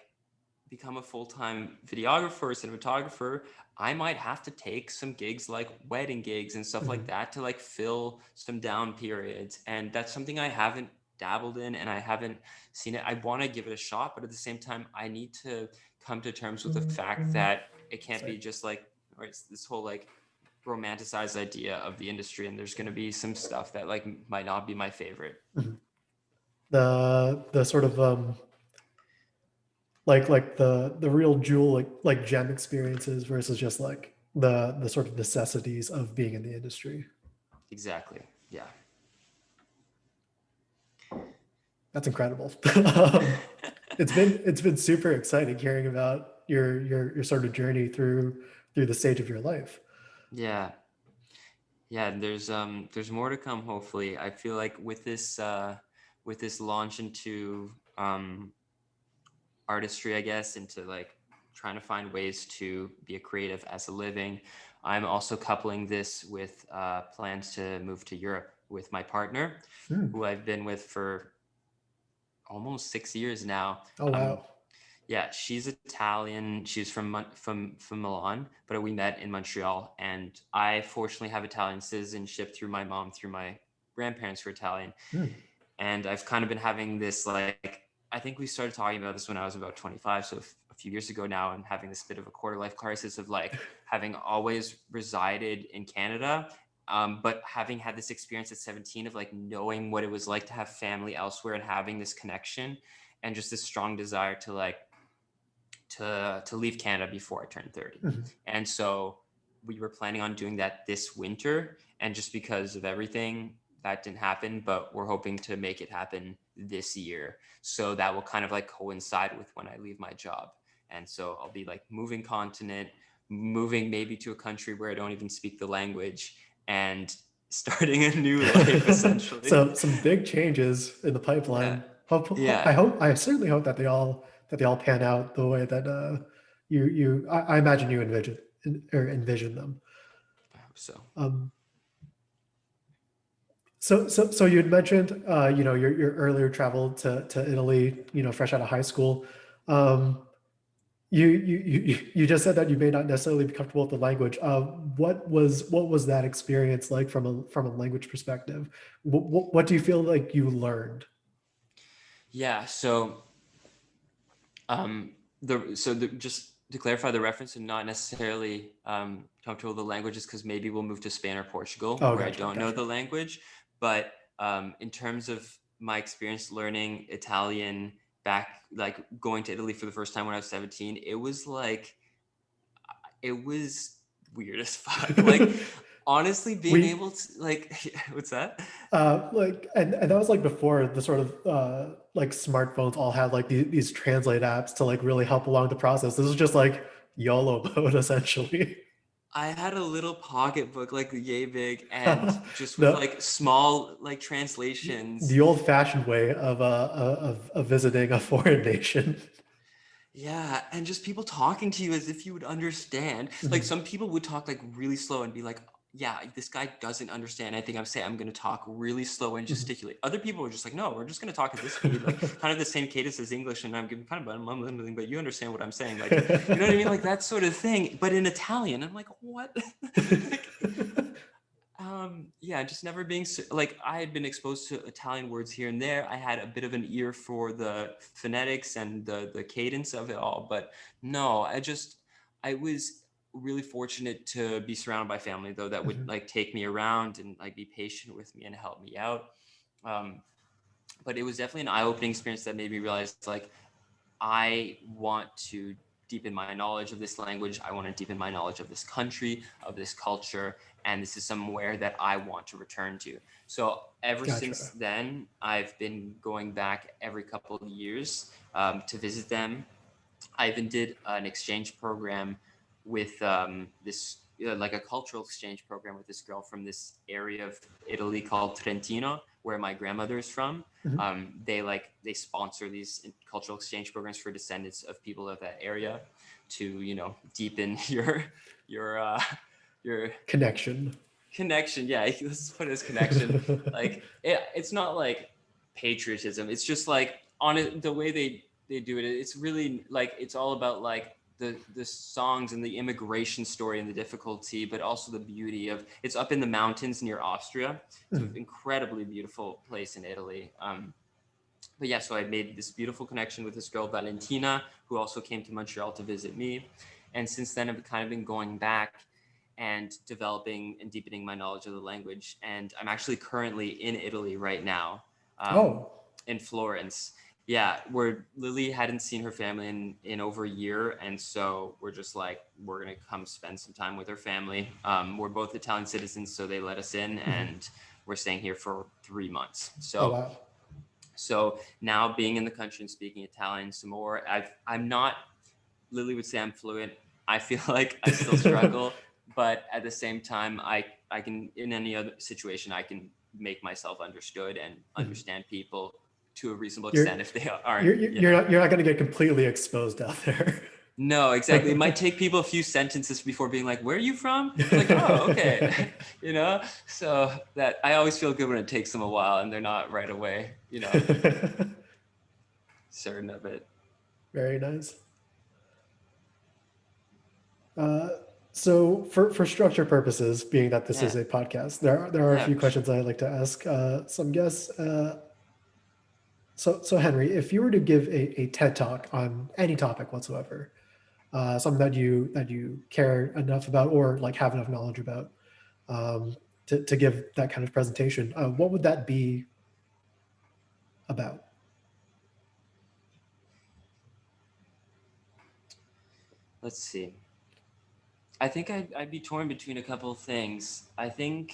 become a full-time videographer or cinematographer, I might have to take some gigs like wedding gigs and stuff like Mhm. that to like fill some down periods. And that's something I haven't dabbled in, and I haven't seen it. I want to give it a shot, but at the same time, I need to come to terms with the fact that it can't Sorry. be just like, right, this whole like romanticized idea of the industry, and there's going to be some stuff that like might not be my favorite. Mhm. The sort of like the real jewel like gem experiences versus just like the sort of necessities of being in the industry. Exactly, yeah. That's incredible. It's been super exciting hearing about your sort of journey through the stage of your life. Yeah. Yeah, there's more to come, hopefully. I feel like with this launch into artistry, I guess, into like trying to find ways to be a creative as a living, I'm also coupling this with plans to move to Europe with my partner, Hmm. who I've been with for almost 6 years now. Oh Um, wow. yeah, she's Italian. She's from Milan, but we met in Montreal. And I fortunately have Italian citizenship through my mom, through my grandparents who are Italian. Hmm. And I've kind of been having this like, I think we started talking about this when I was about 25, so a few years ago now, and having this bit of a quarter life crisis of like having always resided in Canada, but having had this experience at 17 of like knowing what it was like to have family elsewhere and having this connection, and just this strong desire to like to leave Canada before I turned 30. Mhm. And so we were planning on doing that this winter. And just because of everything, that didn't happen, but we're hoping to make it happen this year. So that will kind of like coincide with when I leave my job. And so I'll be like moving continent, moving maybe to a country where I don't even speak the language, and starting a new life essentially. So some big changes in the Yeah. pipeline. Yeah. I certainly hope that they all pan out the way that I imagine you envision them. I hope so. Um, so you had mentioned your earlier travel to Italy, fresh out of high school. Um, you just said that you may not necessarily be comfortable with the language. What was that experience like from a language perspective? What do you feel like you learned? Yeah. So Just to clarify the reference, and not necessarily comfortable with the languages, because maybe we'll move to Spain or Portugal Oh, where I gotcha, don't know gotcha. the language. But in terms of my experience learning Italian back, like going to Italy for the first time when I was 17, it was weird as fuck. Like honestly, being We able to like, what's that? like and that was like before the sort of like smartphones all had like these translate apps to like really help along the process. This was just like YOLO mode essentially. I had a little pocketbook like yay big, and just with the like small like translations. the old-fashioned way of visiting a foreign nation. Yeah, and just people talking to you as if you would understand. Like Mhm. some people would talk like really slow and be like, "Yeah, this guy doesn't understand anything I'm saying. I'm going to talk really slow and Mhm. gesticulate." Other people were just like, "No, we're just going to talk at this speed, like kind of the same cadence as English, and I'm giving kind of mumbling, but you understand what I'm saying." Like, you know what I mean? Like that sort of thing. But in Italian, I'm like, "What?" Like, yeah, just never being like I had been exposed to Italian words here and there. I had a bit of an ear for the phonetics and the cadence of it all, but no, I was really fortunate to be surrounded by family though that would Mhm. like take me around and like be patient with me and help me out. Um, but it was definitely an eye-opening experience that made me realize like I want to deepen my knowledge of this language. I want to deepen my knowledge of this country, of this culture, and this is somewhere that I want to return to. So ever since Gotcha. then, I've been going back every couple of years to visit them. I even did an exchange program with this, like a cultural exchange program with this girl from this area of Italy called Trentino, where my grandmother is from. Mhm. They sponsor these cultural exchange programs for descendants of people of that area to deepen your your Connection. connection. Yeah, let's put it as connection. Like it's not like patriotism. It's just like on it the way they do it. It's really like it's all about like the songs and the immigration story and the difficulty, but also the beauty of it's up in the mountains near Austria. It's an Mhm. incredibly beautiful place in Italy. But yeah, so I made this beautiful connection with this girl Valentina, who also came to Montreal to visit me, and since then I've kind of been going back and developing and deepening my knowledge of the language. And I'm actually currently in Italy right now, um, Oh, in Florence. Yeah, where Lily hadn't seen her family in over a year, and so we're just like we're gonna come spend some time with her family. We're both Italian citizens, so they let us in, mhm. and we're staying here for 3 months. Oh So wow. so now being in the country and speaking Italian some more, I'm not, Lily would say I'm fluent. I feel like I still struggle, but at the same time, I can, in any other situation, I can make myself understood and Mhm. understand people to a reasonable You're extent if they aren't, you're not going to get completely exposed out there. No, exactly. It might take people a few sentences before being like, "Where are you from?" It's like, "Oh, okay," So that I always feel good when it takes them a while and they're not right away, certain of it. Very nice. Uh, so for structure purposes, being that this is Yeah, a podcast, there are a yeah, few for sure. questions I'd like to ask some guests. So Henry, if you were to give a TED talk on any topic whatsoever, something that you care enough about or like have enough knowledge about to give that kind of presentation, what would that be about? Let's see. I think I'd be torn between a couple of things. I think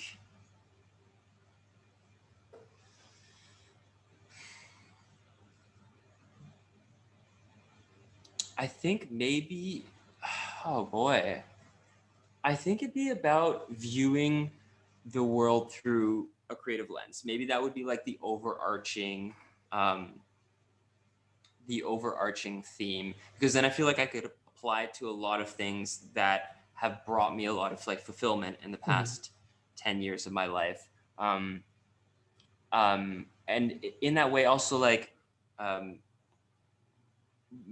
maybe, oh boy, I think it'd be about viewing the world through a creative lens. Maybe that would be like um, the overarching theme, because then I feel like I could apply it to a lot of things that have brought me a lot of like fulfillment in the Mhm. past 10 years of my life. Um, and in that way, also like, um,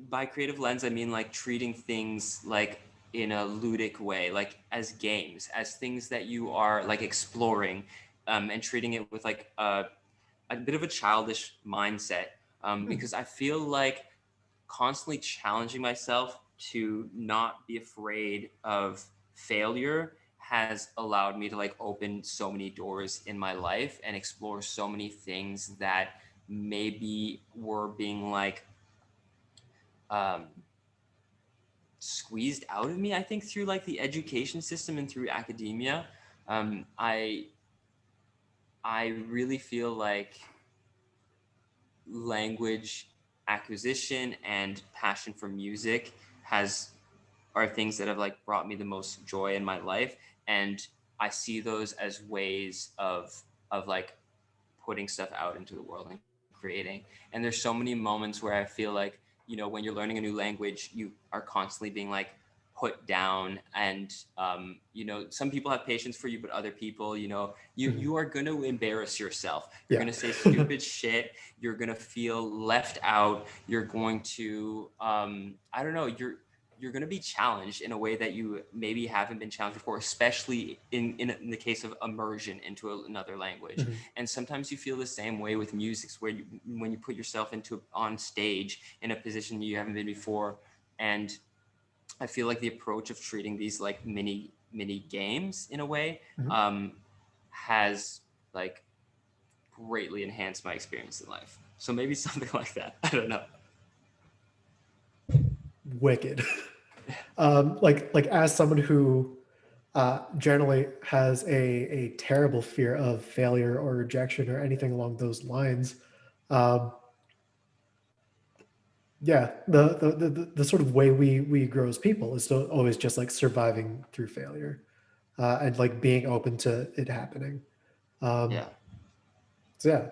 by creative lens, I mean like treating things like in a ludic way, like as games, as things that you are like exploring, and treating it with like a bit of a childish mindset. Hmm. Because I feel like constantly challenging myself to not be afraid of failure has allowed me to like open so many doors in my life and explore so many things that maybe were being like um, squeezed out of me, I think, through like the education system and through academia. um, i I really feel like language acquisition and passion for music has are things that have like brought me the most joy in my life, and I see those as ways of like putting stuff out into the world and creating. And there's so many moments where I feel like, when you're learning a new language, you are constantly being like put down. And, some people have patience for you, but other people, you, Mhm. you are going to embarrass yourself. You're Yeah. going to say stupid shit. You're going to feel left out. You're going to, I don't know, you're going to be challenged in a way that you maybe haven't been challenged before, especially in the case of immersion into another language. Mhm. And sometimes you feel the same way with music, where when you put yourself into on stage in a position you haven't been before. And I feel like the approach of treating these like mini games in a way Mhm. has like greatly enhanced my experience in life. So maybe something like that. I don't know. Wicked. Like as someone who generally has a terrible fear of failure or rejection or anything along those lines. Um, yeah, the sort of way we grow as people is still always just like surviving through failure and like being open to it happening. Um, Yeah, so yeah,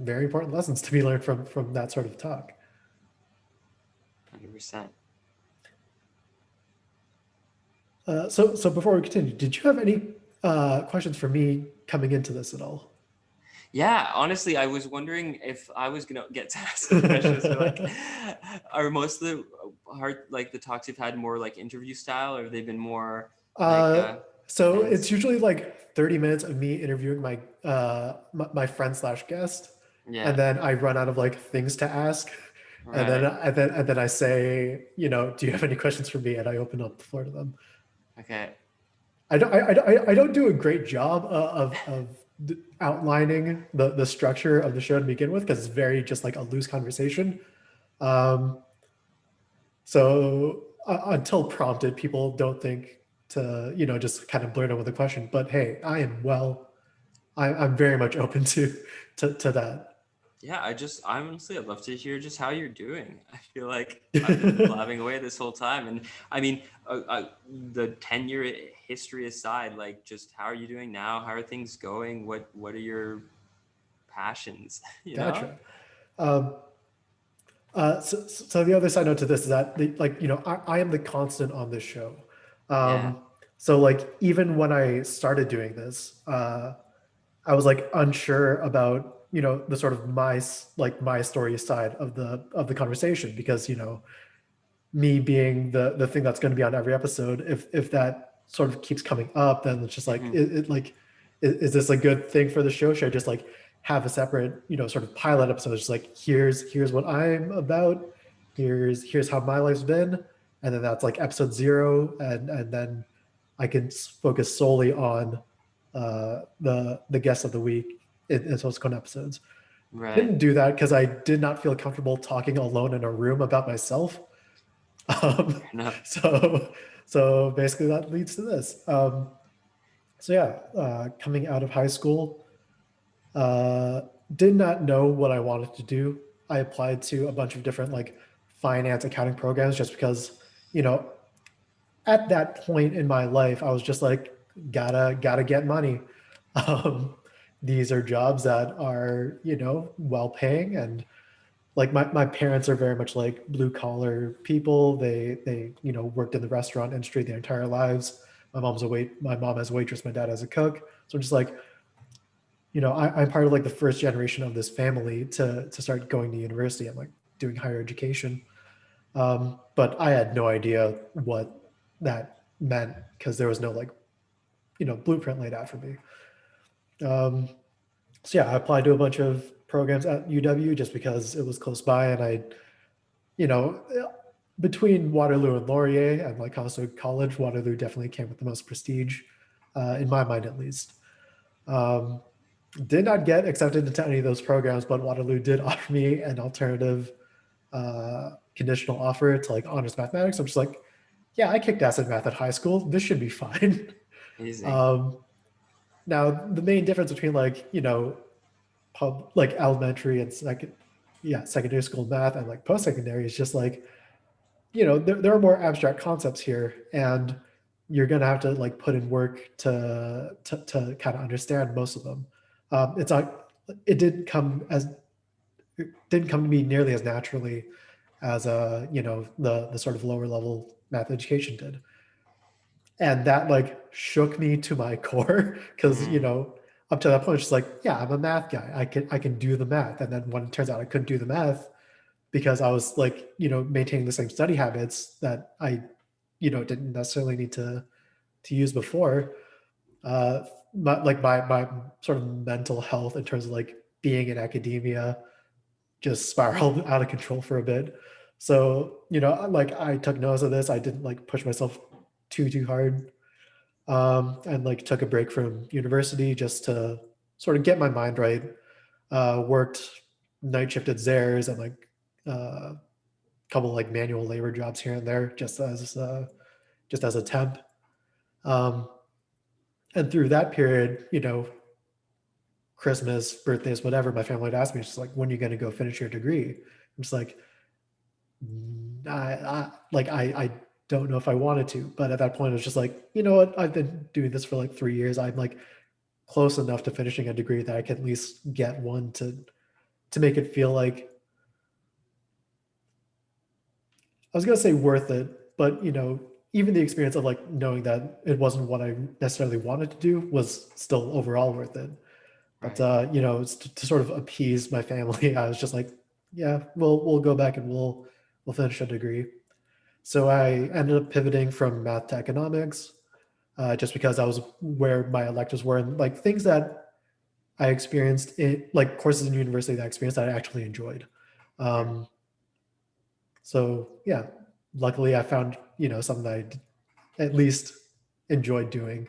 very important lessons to be learned from that sort of talk. 100%. So before we continue, did you have any questions for me coming into this at all? Yeah, honestly, I was wondering if I was gonna get to ask some questions. Or like, are most of the hard like the talks you've had more like interview style, or have they been more like Uh, so it's intense? usually like 30 minutes of me interviewing my friend slash guest, and Yeah. then I run out of like things to ask, and then Right. and then I say, do you have any questions for me? And I open up the floor to them. Okay. I don't do a great job of outlining the structure of the show to begin with because it's very just like a loose conversation. Um, so until prompted, people don't think to, just kind of blurt out with a question. But hey, I'm very much open to that. Yeah, I honestly, I'd love to hear just how you're doing. I feel like I've been blabbing away this whole time, and I mean, the 10-year history aside, like, just how are you doing now? How are things going? What are your passions? You know? Gotcha. Um, so the other side note to this is that I am the constant on this show. Yeah. So like even when I started doing this, I was like unsure about the sort of my story side of the conversation because me being the thing that's going to be on every episode, if that sort of keeps coming up, then it's just like Hmm. it like is this a good thing for the show? Should I just like have a separate sort of pilot episode, just like here's what I'm about, here's how my life's been, and then that's like episode 0, and then I can focus solely on the guest of the week in subsequent episodes. Right. Didn't do that because I did not feel comfortable talking alone in a room about myself. Um, Fair enough. so so basically that leads to this. So yeah, coming out of high school, uh, did not know what I wanted to do. I applied to a bunch of different like finance accounting programs just because, you know, at that point in my life, I was just like, gotta get money. Um, these are jobs that are, well paying, and like my parents are very much like blue collar people. They worked in the restaurant industry their entire lives. My mom as a waitress, my dad as a cook. So I'm just like, I'm part of like the first generation of this family to start going to university. I'm like doing higher education. But I had no idea what that meant because there was no like, blueprint laid out for me. Um, so yeah, I applied to a bunch of programs at UW just because it was close by and I you know, between Waterloo and Laurier, and like also college, Waterloo definitely came with the most prestige, in my mind at least. Um, did not get accepted into any of those programs, but Waterloo did offer me an alternative conditional offer to like honors mathematics. I'm just like, yeah, I kicked ass in math at high school. This should be fine. Amazing. um, Now, the main difference between like like elementary and secondary school math and like post secondary is just like there are more abstract concepts here, and you're gonna have to like put in work to kind of understand most of them. It's not it didn't come as it didn't come to me nearly as naturally as the sort of lower level math education did, and that like shook me to my core because Mm, up to that point it's just like, yeah, I'm a math guy, I can do the math, and then when it turns out I couldn't do the math because I was like maintaining the same study habits that I didn't necessarily need to use before. My sort of mental health in terms of like being in academia just spiraled out of control for a bit. So like I took notice of this. I didn't like push myself too hard, and like took a break from university just to sort of get my mind right. Worked night shift at Zares and like a couple like manual labor jobs here and there just as a temp. Um, and through that period, Christmas, birthdays, whatever, my family would ask me, just like, when are you going to go finish your degree? I'm just like, I don't know if I wanted to, but at that point, it was just like, you know what? I've been doing this for like 3 years. I'm like close enough to finishing a degree that I can at least get one to make it feel like, I was gonna say worth it, but even the experience of like knowing that it wasn't what I necessarily wanted to do was still overall worth it. But right. it's to sort of appease my family. I was just like, yeah, we'll go back and we'll finish a degree. So I ended up pivoting from math to economics, just because that was where my electives were, and like things that I experienced in like courses in university that I experienced that I actually enjoyed. Right. Um, so yeah, luckily I found something that I at least enjoyed doing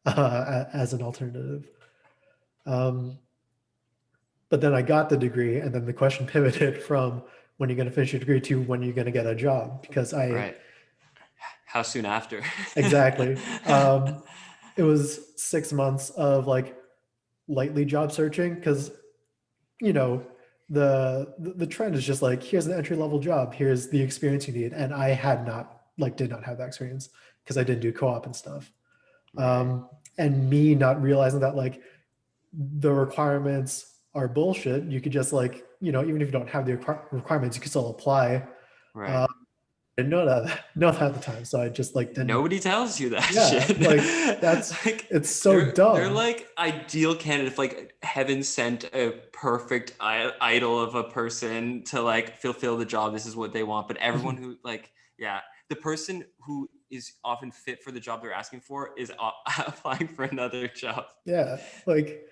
as an alternative. Um, but then I got the degree, and then the question pivoted from when you're going to finish your degree to when you're going to get a job, because I Right. How soon after? exactly it was 6 months of like lightly job searching because you know the trend is just like, here's an entry level job, here's the experience you need, and I did not have that experience because I didn't do co-op and stuff. Right. um, and me not realizing that like the requirements are bullshit. You could just like even if you don't have the requirements, you can still apply. Right. uh, and know that at the time, so I just like didn't. Nobody tells you that Yeah, shit. like that's Like it's so they're dumb. like ideal candidate if like heaven sent a perfect idol of a person to like fulfill the job. This is what they want. But everyone who like yeah, the person who is often fit for the job they're asking for is applying for another job. Yeah, like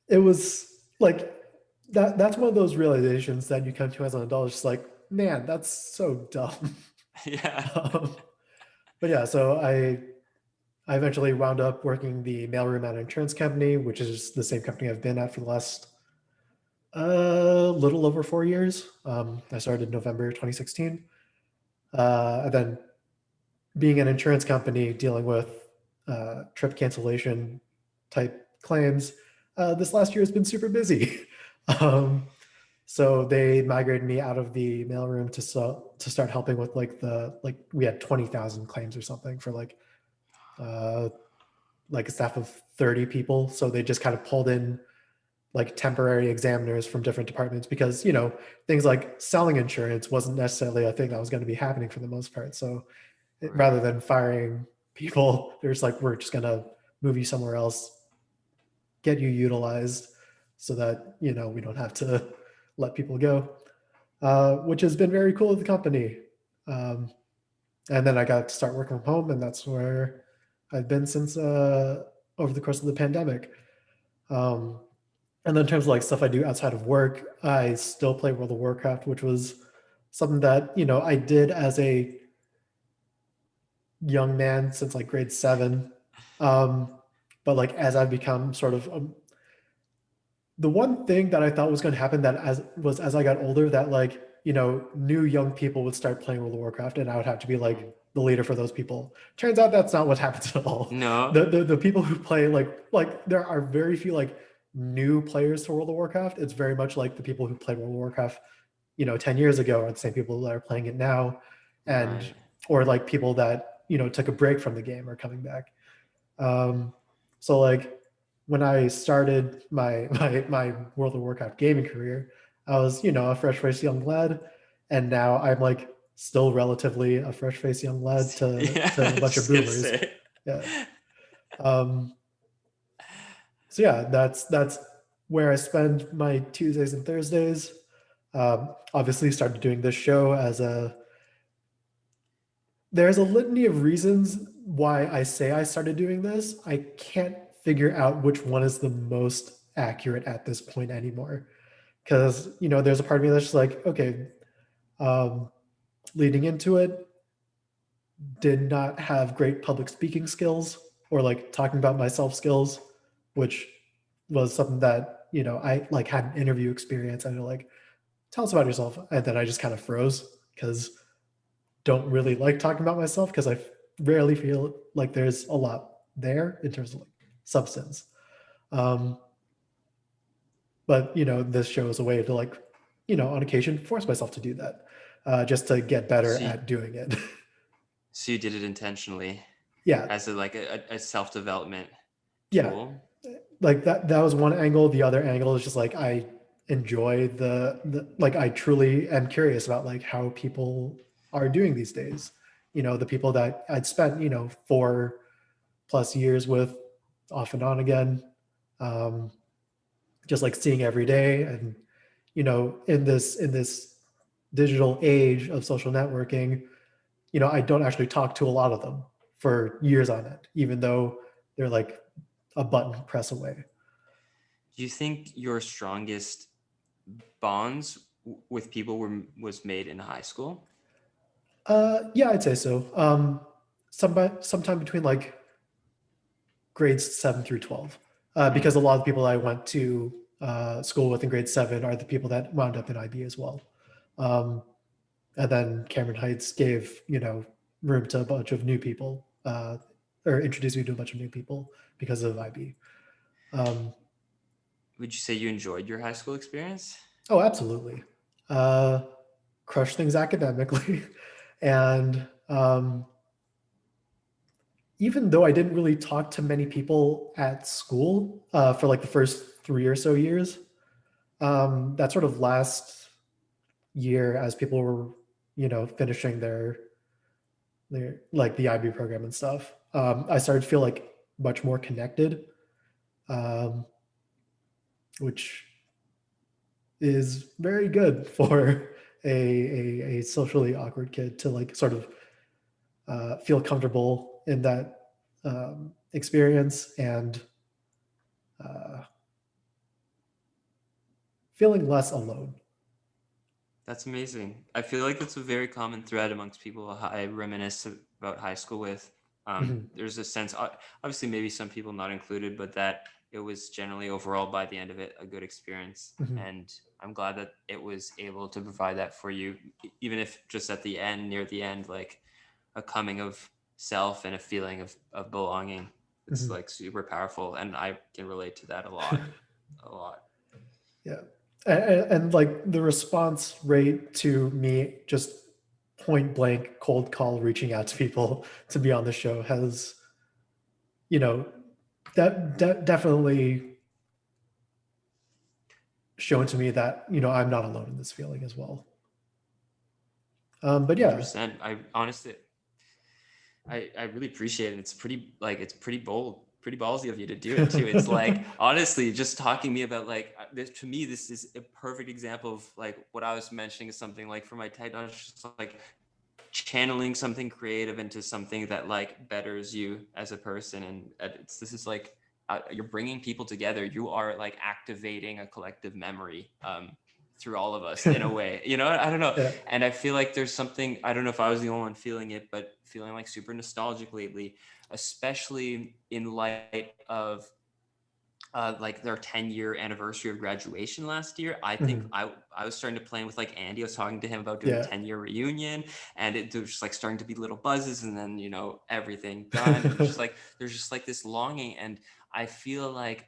it was like that's one of those realizations that you come to as an adult. It's just like, man, that's so dumb. Yeah. um, but yeah, so I eventually wound up working the mailroom at an insurance company, which is the same company I've been at for the last little over 4 years. I started in November 2016. And then being an insurance company dealing with trip cancellation type claims, this last year has been super busy. um, so they migrated me out of the mailroom to start helping with like we had 20,000 claims or something for uh, like a staff of 30 people. So they just kind of pulled in like temporary examiners from different departments because things like selling insurance wasn't necessarily a thing that was going to be happening for the most part. So rather Right. than firing people, they're just like, we're just going to move you somewhere else, get you utilized so that we don't have to let people go, which has been very cool with the company. um, and then I got to start working from home, and that's where I've been since over the course of the pandemic. um, and then in terms of like stuff I do outside of work, I still play World of Warcraft, which was something that, I did as a young man since like grade 7. Um, but like as I've become sort of the one thing that I thought was going to happen that as I got older, that like, new young people would start playing World of Warcraft and I would have to be like the leader for those people. Turns out that's not what happens at all. No. The people who play like there are very few like new players to World of Warcraft. It's very much like the people who played World of Warcraft, 10 years ago are the same people that are playing it now. And Right. or like people that, took a break from the game are coming back. Um, so like when I started my World of Warcraft gaming career, I was, a fresh-faced young lad, and now I'm like still relatively a fresh-faced young lad Yeah, to I a was bunch of just gonna boomers. say. Yeah. Um, so yeah, that's where I spend my Tuesdays and Thursdays. Obviously started doing this show as a there's a litany of reasons why I say I started doing this. I can't figure out which one is the most accurate at this point anymore. Because, there's a part of me that's just like, okay, um, leading into it, did not have great public speaking skills or like talking about myself skills, which was something that, I like had an interview experience and they're like, tell us about yourself. And then I just kind of froze because don't really like talking about myself because I rarely feel like there's a lot there in terms of like substance. Um, but this show is a way to like, on occasion force myself to do that, just to get better So you, at doing it. so you did it intentionally Yeah, as a self-development yeah. tool. Like that was one angle. The other angle is just like I enjoy the like I truly am curious about like how people are doing these days. The people that I'd spent 4+ years with off and on again, um, just like seeing every day. And in this digital age of social networking, I don't actually talk to a lot of them for years on end, even though they're like a button press away. Do you think your strongest bonds with people was made in high school? Yeah, I'd say so. Sometime between like grades 7 through 12, because a Mm. lot of the people I went to school with in grade 7 are the people that wound up in IB as well. Um, and then Cameron Heights gave room to a bunch of new people, or introduced me to a bunch of new people because of IB. Um, Would you say you enjoyed your high school experience? oh, absolutely. Uh, Crush things academically, and even though I didn't really talk to many people at school for like the first 3 or so years, that sort of last year as people were, finishing their like the IB program and stuff, I started to feel like much more connected, um, which is very good for a socially awkward kid to like sort of feel comfortable in that experience and uh, feeling less alone. That's amazing. I feel like it's a very common thread amongst people I reminisce about high school with. Mhm, There's a sense, obviously, maybe some people not included, but that it was generally overall by the end of it a good experience. mhm, And I'm glad that it was able to provide that for you, even if just at the end, near the end, like a coming of self and a feeling of belonging. It's mhm. like super powerful. And I can relate to that a lot, a lot. Yeah. And like the response rate to me just point blank cold call reaching out to people to be on the show has, you know, definitely shown to me that, I'm not alone in this feeling as well. But yeah. 100%. I honestly, I really appreciate it. It's pretty like it's pretty bold, pretty ballsy of you to do it too. It's like honestly, just talking to me about like this to me, this is a perfect example of like what I was mentioning is something like for my tight just like channeling something creative into something that like betters you as a person. And this is like you're bringing people together. You are like activating a collective memory. through all of us in a way, you know, I don't know. Yeah. And I feel like there's something, I don't know if I was the only one feeling it, but feeling like super nostalgic lately, especially in light of like their 10-year anniversary of graduation last year. I think Mhm. I was starting to plan with like Andy. I was talking to him about doing a Yeah. 10-year reunion, and it there was just like starting to be little buzzes, and then everything done, and just like there's just like this longing, and I feel like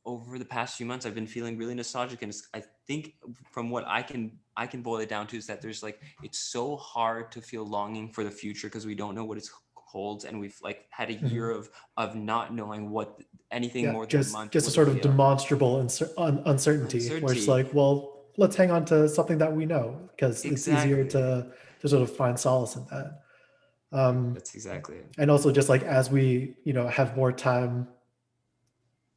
over the past few months I've been feeling really nostalgic, and I think from what I can boil it down to is that there's like it's so hard to feel longing for the future because we don't know what it holds, and we've like had a year Mhm. of not knowing what anything Yeah, more than a just month just a would sort of reveal. demonstrable uncertainty where it's Uncertainty. like, well, let's hang on to something that we know because it's easier Exactly. to sort of find solace in that. Um, That's exactly it. and also just like as we, have more time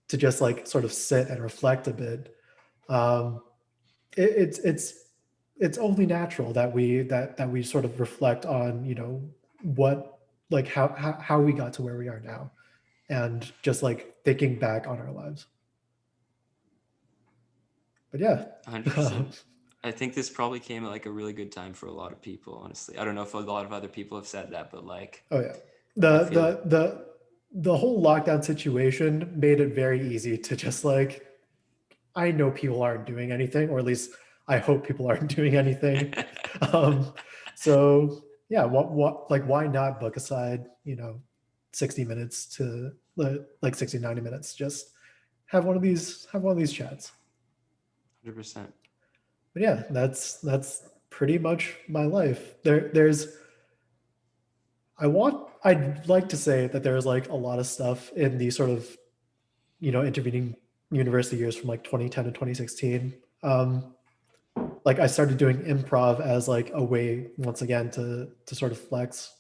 to just like sort of sit and reflect a bit, um, it's only natural that we sort of reflect on, what like how we got to where we are now, and just like thinking back on our lives. But yeah. 100%. I think this probably came at like a really good time for a lot of people, honestly. I don't know if a lot of other people have said that, but like Oh yeah. I The feel the whole lockdown situation made it very easy to just like, I know people aren't doing anything, or at least I hope people aren't doing anything. Um, so yeah, like why not book aside, 60 minutes to like 60, 90 minutes, just have one of these chats. 100%. But yeah, that's pretty much my life. I'd like to say that there's like a lot of stuff in the sort of, intervening university years from like 2010 to 2016. Like I started doing improv as like a way once again to sort of flex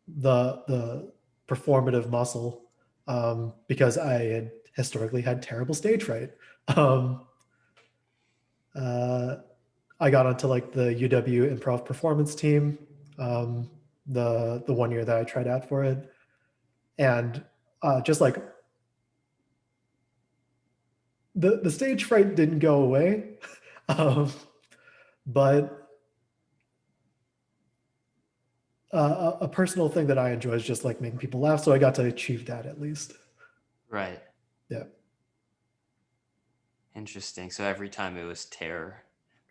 the performative muscle, because I had historically had terrible stage fright. Um, uh, I got onto like the UW improv performance team, um, the 1 year that I tried out for it, and just like the stage fright didn't go away, um, but a personal thing that I enjoy is just like making people laugh. So I got to achieve that at least. Right. Yeah, Interesting. So every time it was terror.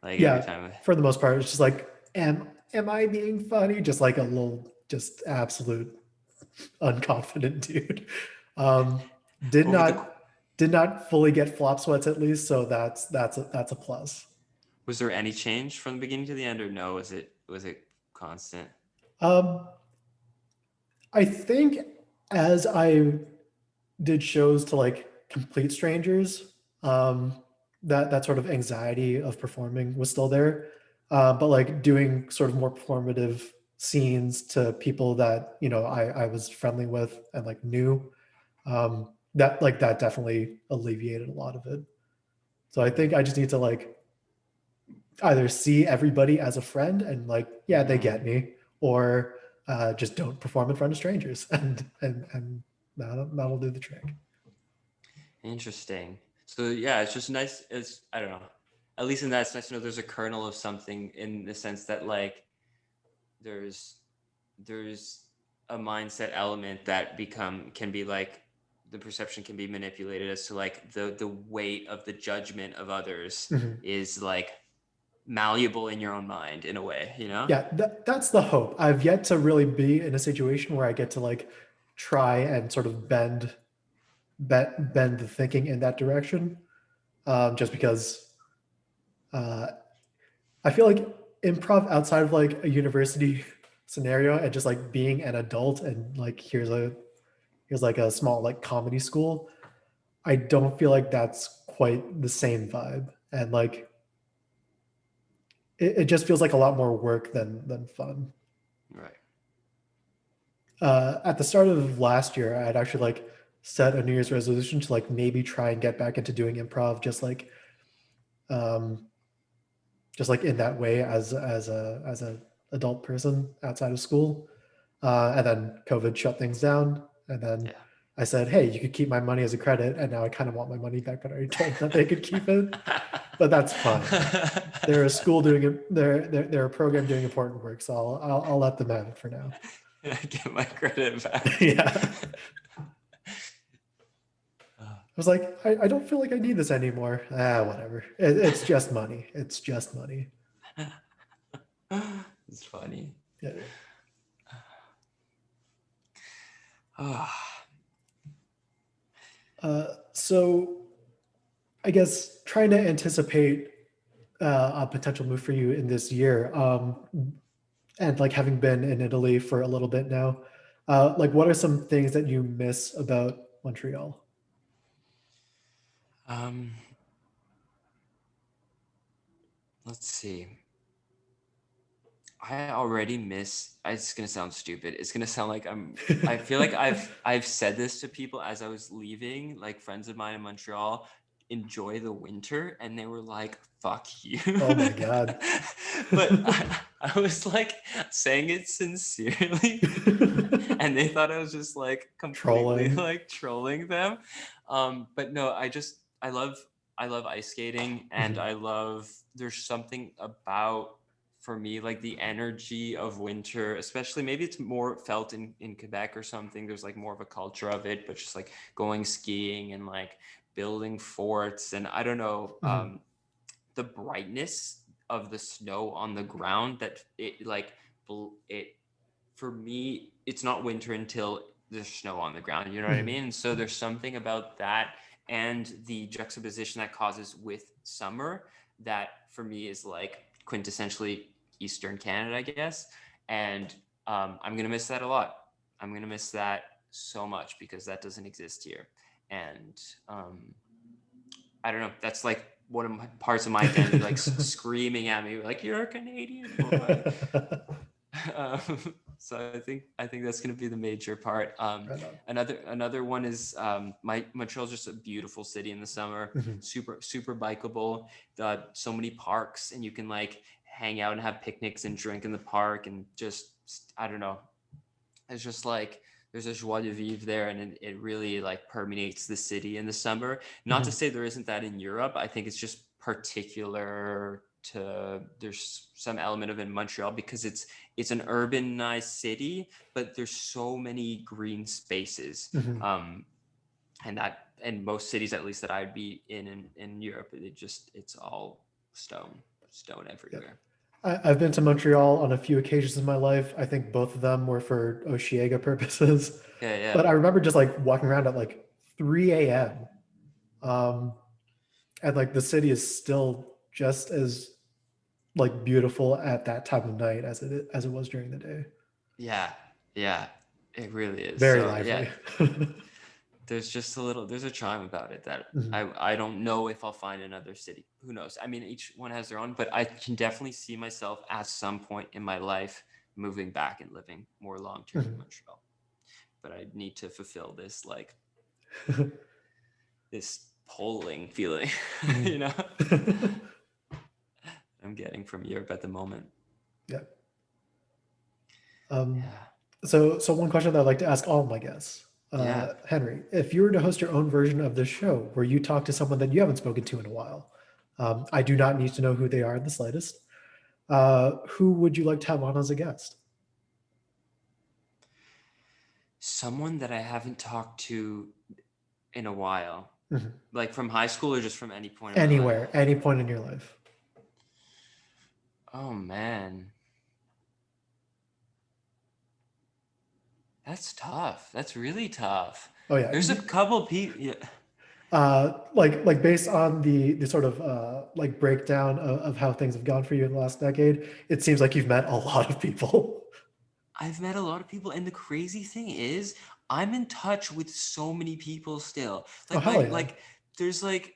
Like every yeah. time. For the most part, it's just like, am I being funny? Just like a little, just absolute unconfident dude. Um, did Over the not did not fully get flop sweats at least, so that's a plus. Was there any change from the beginning to the end, or no? Was it constant? Um, I think as I did shows to like complete strangers, that sort of anxiety of performing was still there. But like doing sort of more performative scenes to people that I was friendly with and like knew, that definitely alleviated a lot of it. So I think I just need to like either see everybody as a friend and like, yeah, they Mm-hmm. get me, or just don't perform in front of strangers, and that'll do the trick. Interesting. So yeah, it's just nice. It's I don't know. At least in that, it's nice to know there's a kernel of something in the sense that like there's there's a mindset element that become can be like the perception can be manipulated as to like the weight of the judgment of others Mhm. is like malleable in your own mind in a way, you know? Yeah, that's the hope. I've yet to really be in a situation where I get to like try and sort of bend the thinking in that direction. Just because uh, I feel like improv outside of like a university scenario and just like being an adult and like here's like a small like comedy school. I don't feel like that's quite the same vibe, and like it just feels like a lot more work than fun. Right. At the start of last year, I had actually like set a New Year's resolution to like maybe try and get back into doing improv, um, just like in that way as a adult person outside of school. And then COVID shut things down, and then Yeah. I said, hey, you could keep my money as a credit, and now I kind of want my money back, but I already told them that they could keep it. But that's fine. They're a school doing it. They're a program doing important work, so I'll let them have it for now. Get my credit back. Yeah. I was like, I don't feel like I need this anymore. Whatever. It's just money. It's just money. It's funny. Yeah. So I guess trying to anticipate a potential move for you in this year, and like having been in Italy for a little bit now, like what are some things that you miss about Montreal? um, let's see. I already miss. It's gonna sound stupid. It's gonna sound like I'm. I feel like I've said this to people as I was leaving, like friends of mine in Montreal. Enjoy the winter, and they were like, "Fuck you." Oh my God. But I was like saying it sincerely, and they thought I was just like completely Trolling. like trolling them. But no, I love ice skating, and Mhm. I love there's something about for me like the energy of winter, especially maybe it's more felt in Quebec or something. There's like more of a culture of it, but just like going skiing and like building forts and I don't know, Mhm. the brightness of the snow on the ground that it like it for me it's not winter until there's snow on the ground, you know what I Mhm. mean? So there's something about that and the juxtaposition that causes with summer that for me is like quintessentially Eastern Canada, I guess. And I'm gonna miss that a lot. I'm gonna miss that so much because that doesn't exist here. And I don't know. That's like one of my parts of my identity, like screaming at me, like you're a Canadian boy. um, so I think that's going to be the major part. Right on. Another one is my Montreal's just a beautiful city in the summer, Mhm. super bikeable. So many parks, and you can like hang out and have picnics and drink in the park, and just I don't know. It's just like there's a joie de vivre there, and it really like permeates the city in the summer. Not to Mhm. say there isn't that in Europe. I think it's just particular to there's some element of it in Montreal because it's an urbanized city, but there's so many green spaces. Mhm. And that and most cities at least that I'd be in Europe, it's all stone Yeah. everywhere. I've been to Montreal on a few occasions in my life. I think both of them were for Oshiega purposes. Yeah, yeah. But I remember just like walking around at like 3 a.m. And like the city is still just as like beautiful at that time of night as it was during the day. Yeah, yeah, it really is. Very So yeah, lively. there's just a little, there's a charm about it that Mhm. I don't know if I'll find another city. Who knows? I mean, each one has their own, but I can definitely see myself at some point in my life moving back and living more long term in Mhm. Montreal. But I need to fulfill this like this polling feeling, you Mhm. know, I'm getting from Europe at the moment. Yeah. Um, Yeah, so one question that I'd like to ask all of my guests, yeah. Henry, if you were to host your own version of this show where you talk to someone that you haven't spoken to in a while, I do not need to know who they are in the slightest. Who would you like to have on as a guest? Someone that I haven't talked to in a while, Mhm. like from high school or just from any point in my life. Anywhere, any point in your life. Oh man, that's tough. That's really tough. Oh yeah. There's a couple people. Yeah. Like based on the sort of like breakdown of how things have gone for you in the last decade, it seems like you've met a lot of people. I've met a lot of people, and the crazy thing is, I'm in touch with so many people still. Oh Like hell my yeah. like, there's like,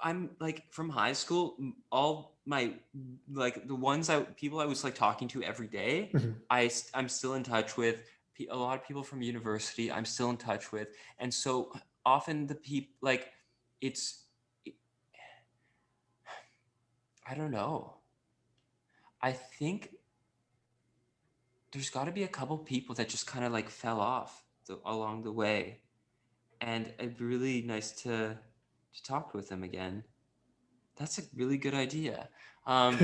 I'm like from high school. All my like the ones I people I was like talking to every day. Mhm. I'm still in touch with a lot of people from university. I'm still in touch with, and so often the people like, it's I don't know. I think there's got to be a couple people that just kind of like fell off along the way. and it'd be really nice to talk with him again. That's a really good idea. Um,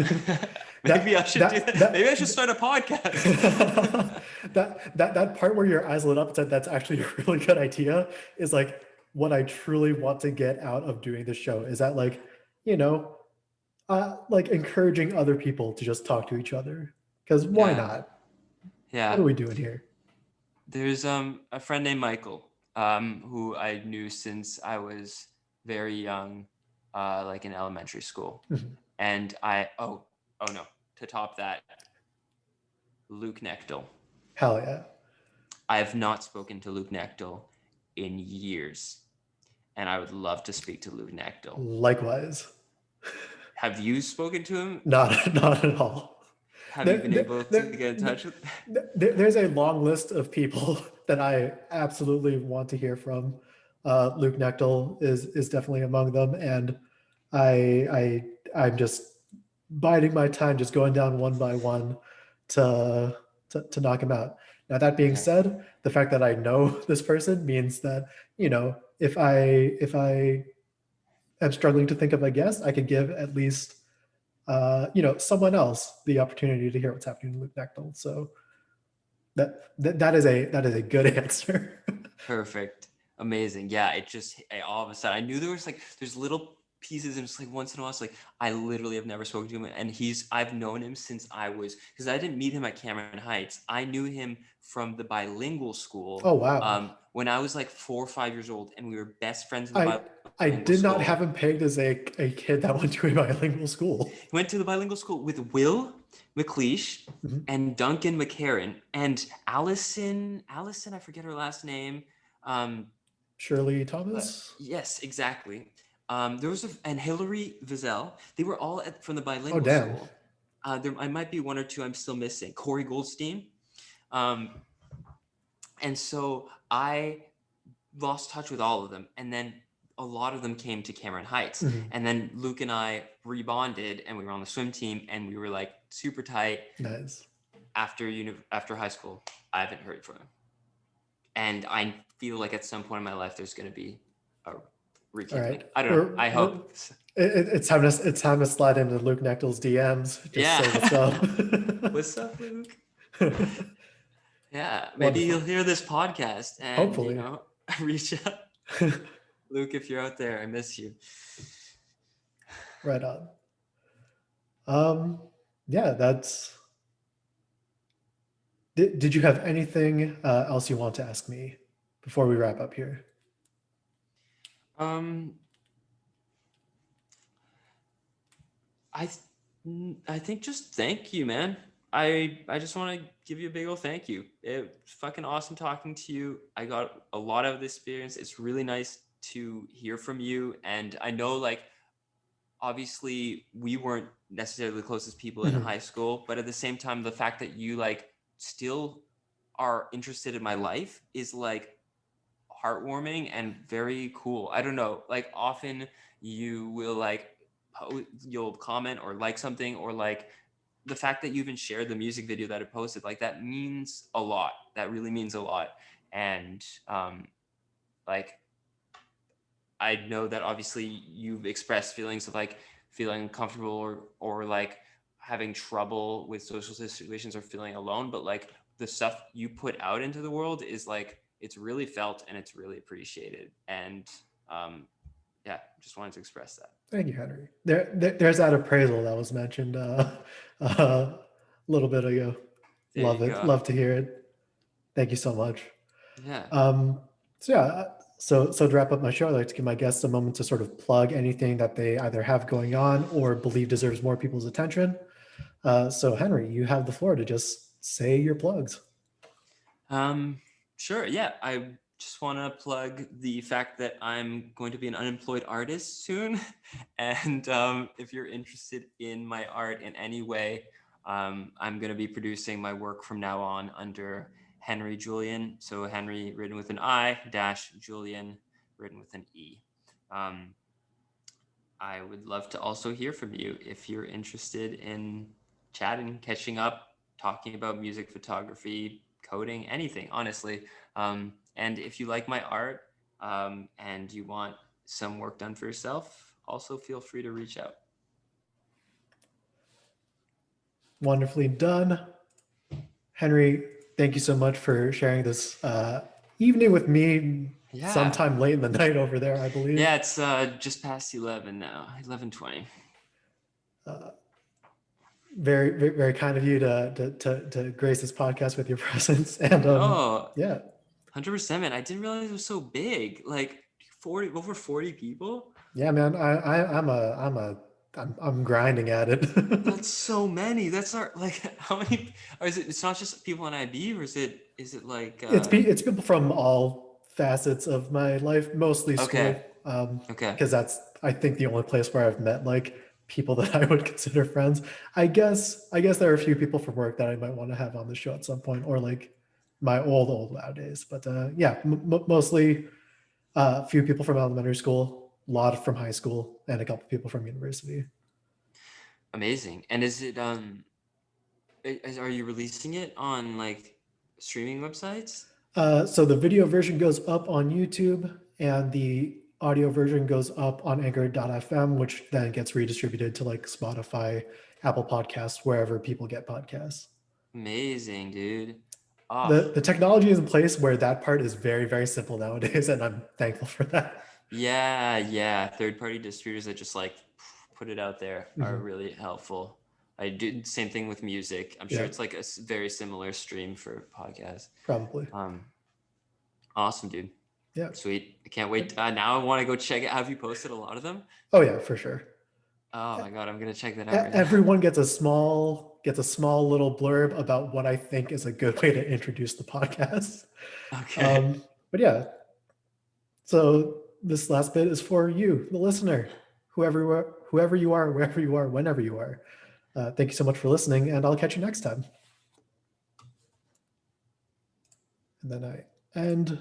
maybe I That should do that that. Maybe I should that start a podcast. that part where your eyes lit up and said that's actually a really good idea is like what I truly want to get out of doing this show. Is that like, you know, like encouraging other people to just talk to each other? Because why Yeah, not? What yeah. are we doing here? There's a friend named Michael, who I knew since I was very young, like in elementary school. Mhm. And oh no, to top that, Luke Nechtel. Hell yeah. I have not spoken to Luke Nechtel in years, and I would love to speak to Luke Nechtel. Likewise. Have you spoken to him? Not at all. Have you There, been there, able to there, get in touch with? there's a long list of people that I absolutely want to hear from. Luke Nechtel is definitely among them, and I'm just biding my time, just going down one by one to to knock him out. Now that being Okay. said, the fact that I know this person means that, you know, if I am struggling to think of a guest, I could give at least you know, someone else the opportunity to hear what's happening to Luke Nechtel. So that is a good answer. Perfect. Amazing. Yeah, all of a sudden I knew there's little pieces and just like once in a while it's like I literally have never spoken to him, and I've known him since because I didn't meet him at Cameron Heights. I knew him from the bilingual school Oh wow. when I was like 4 or 5 years old, and we were best friends in the I I bilingual did not school. have him pegged as a kid that went to a bilingual school. Went to the bilingual school with Will McLeish Mhm. and Duncan McCarran and Allison, I forget her last name. Um, Shirley but Thomas. yes, exactly. And Hillary Vizel. They were all from the Oh bilingual damn. school. I might be one or two I'm still missing. Corey Goldstein. Um, and so I lost touch with all of them. And then a lot of them came to Cameron Heights. Mhm. And then Luke and I rebonded, and we were on the swim team, and we were like super tight. Nice. After high school, I haven't heard from him. And I feel like at some point in my life, there's going to be a All rekindling. right. I don't know. I hope. It's time to slide into Luke Nechtel's DMs. Just Yeah. say what's up. What's up, Luke? Yeah. Maybe you'll Wonderful. hear this podcast and, Hopefully. reach out. Luke, if you're out there, I miss you. Right on. Um, yeah, that's. Did you have anything else you want to ask me before we wrap up here? Um, I I think just thank you, man. I just want to give you a big old thank you. It's fucking awesome talking to you. I got a lot of this experience. It's really nice to hear from you, and I know like obviously we weren't necessarily the closest people in Mhm. high school, but at the same time the fact that you like still are interested in my life is like heartwarming and very cool. I don't know, like often you will like you'll comment or like something, or like the fact that you even shared the music video that I posted, like that means a lot. That really means a lot. And like I know that obviously you've expressed feelings of like feeling uncomfortable or like having trouble with social situations or feeling alone, but like the stuff you put out into the world is like it's really felt and it's really appreciated. And yeah, just wanted to express that. Thank you, Henry. There's that appraisal that was mentioned a little bit ago. There Love you it. go. Love to hear it. Thank you so much. Yeah. Um, so yeah, so to wrap up my show, I'd like to give my guests a moment to sort of plug anything that they either have going on or believe deserves more people's attention. So Henry, you have the floor to just say your plugs. Um, sure. Yeah. I just want to plug the fact that I'm going to be an unemployed artist soon. And if you're interested in my art in any way, I'm going to be producing my work from now on under Henri Julian. So Henry written with an I dash Julian written with an E. Um, I would love to also hear from you if you're interested in chatting, catching up, talking about music, photography, coding, anything, honestly. And if you like my art, and you want some work done for yourself, also feel free to reach out. Wonderfully done. Henry, thank you so much for sharing this evening with me Yeah. sometime late in the night over there, I believe. Yeah, it's just past 11 now, 11:20. Uh, very, very, very kind of you to grace this podcast with your presence. And No, yeah, 100%, man. I didn't realize it was so big. Like 40, over 40 people. yeah, man, I'm grinding at it. That's so many. That's our like how many? Or is it? It's not just people in IB, or is it like? It's people from all facets of my life, mostly Okay, school, okay, because that's I think the only place where I've met like people that I would consider friends. I guess there are a few people from work that I might want to have on the show at some point, or like my old WoW days. But yeah, mostly a few people from elementary school, a lot from high school, and a couple people from university. amazing. And is it are you releasing it on like streaming websites? So the video version goes up on YouTube and the audio version goes up on anchor.fm, which then gets redistributed to like Spotify, Apple Podcasts, wherever people get podcasts. Amazing, dude. Oh, The technology is in place where that part is very, very simple nowadays, and I'm thankful for that. yeah, yeah. Third-party distributors that just like put it out there are Mhm. really helpful. I do the same thing with music. I'm sure Yeah, it's like a very similar stream for podcasts. probably. Um, awesome, dude. Yeah. Sweet. I can't wait. Now I want to go check it. Have you posted a lot of them? Oh yeah, for sure. Oh my God, I'm gonna check that out right now. Everyone gets a small little blurb about what I think is a good way to introduce the podcast. Okay. But yeah, so this last bit is for you, the listener, whoever you are, wherever you are, whenever you are. Thank you so much for listening, and I'll catch you next time. And then I end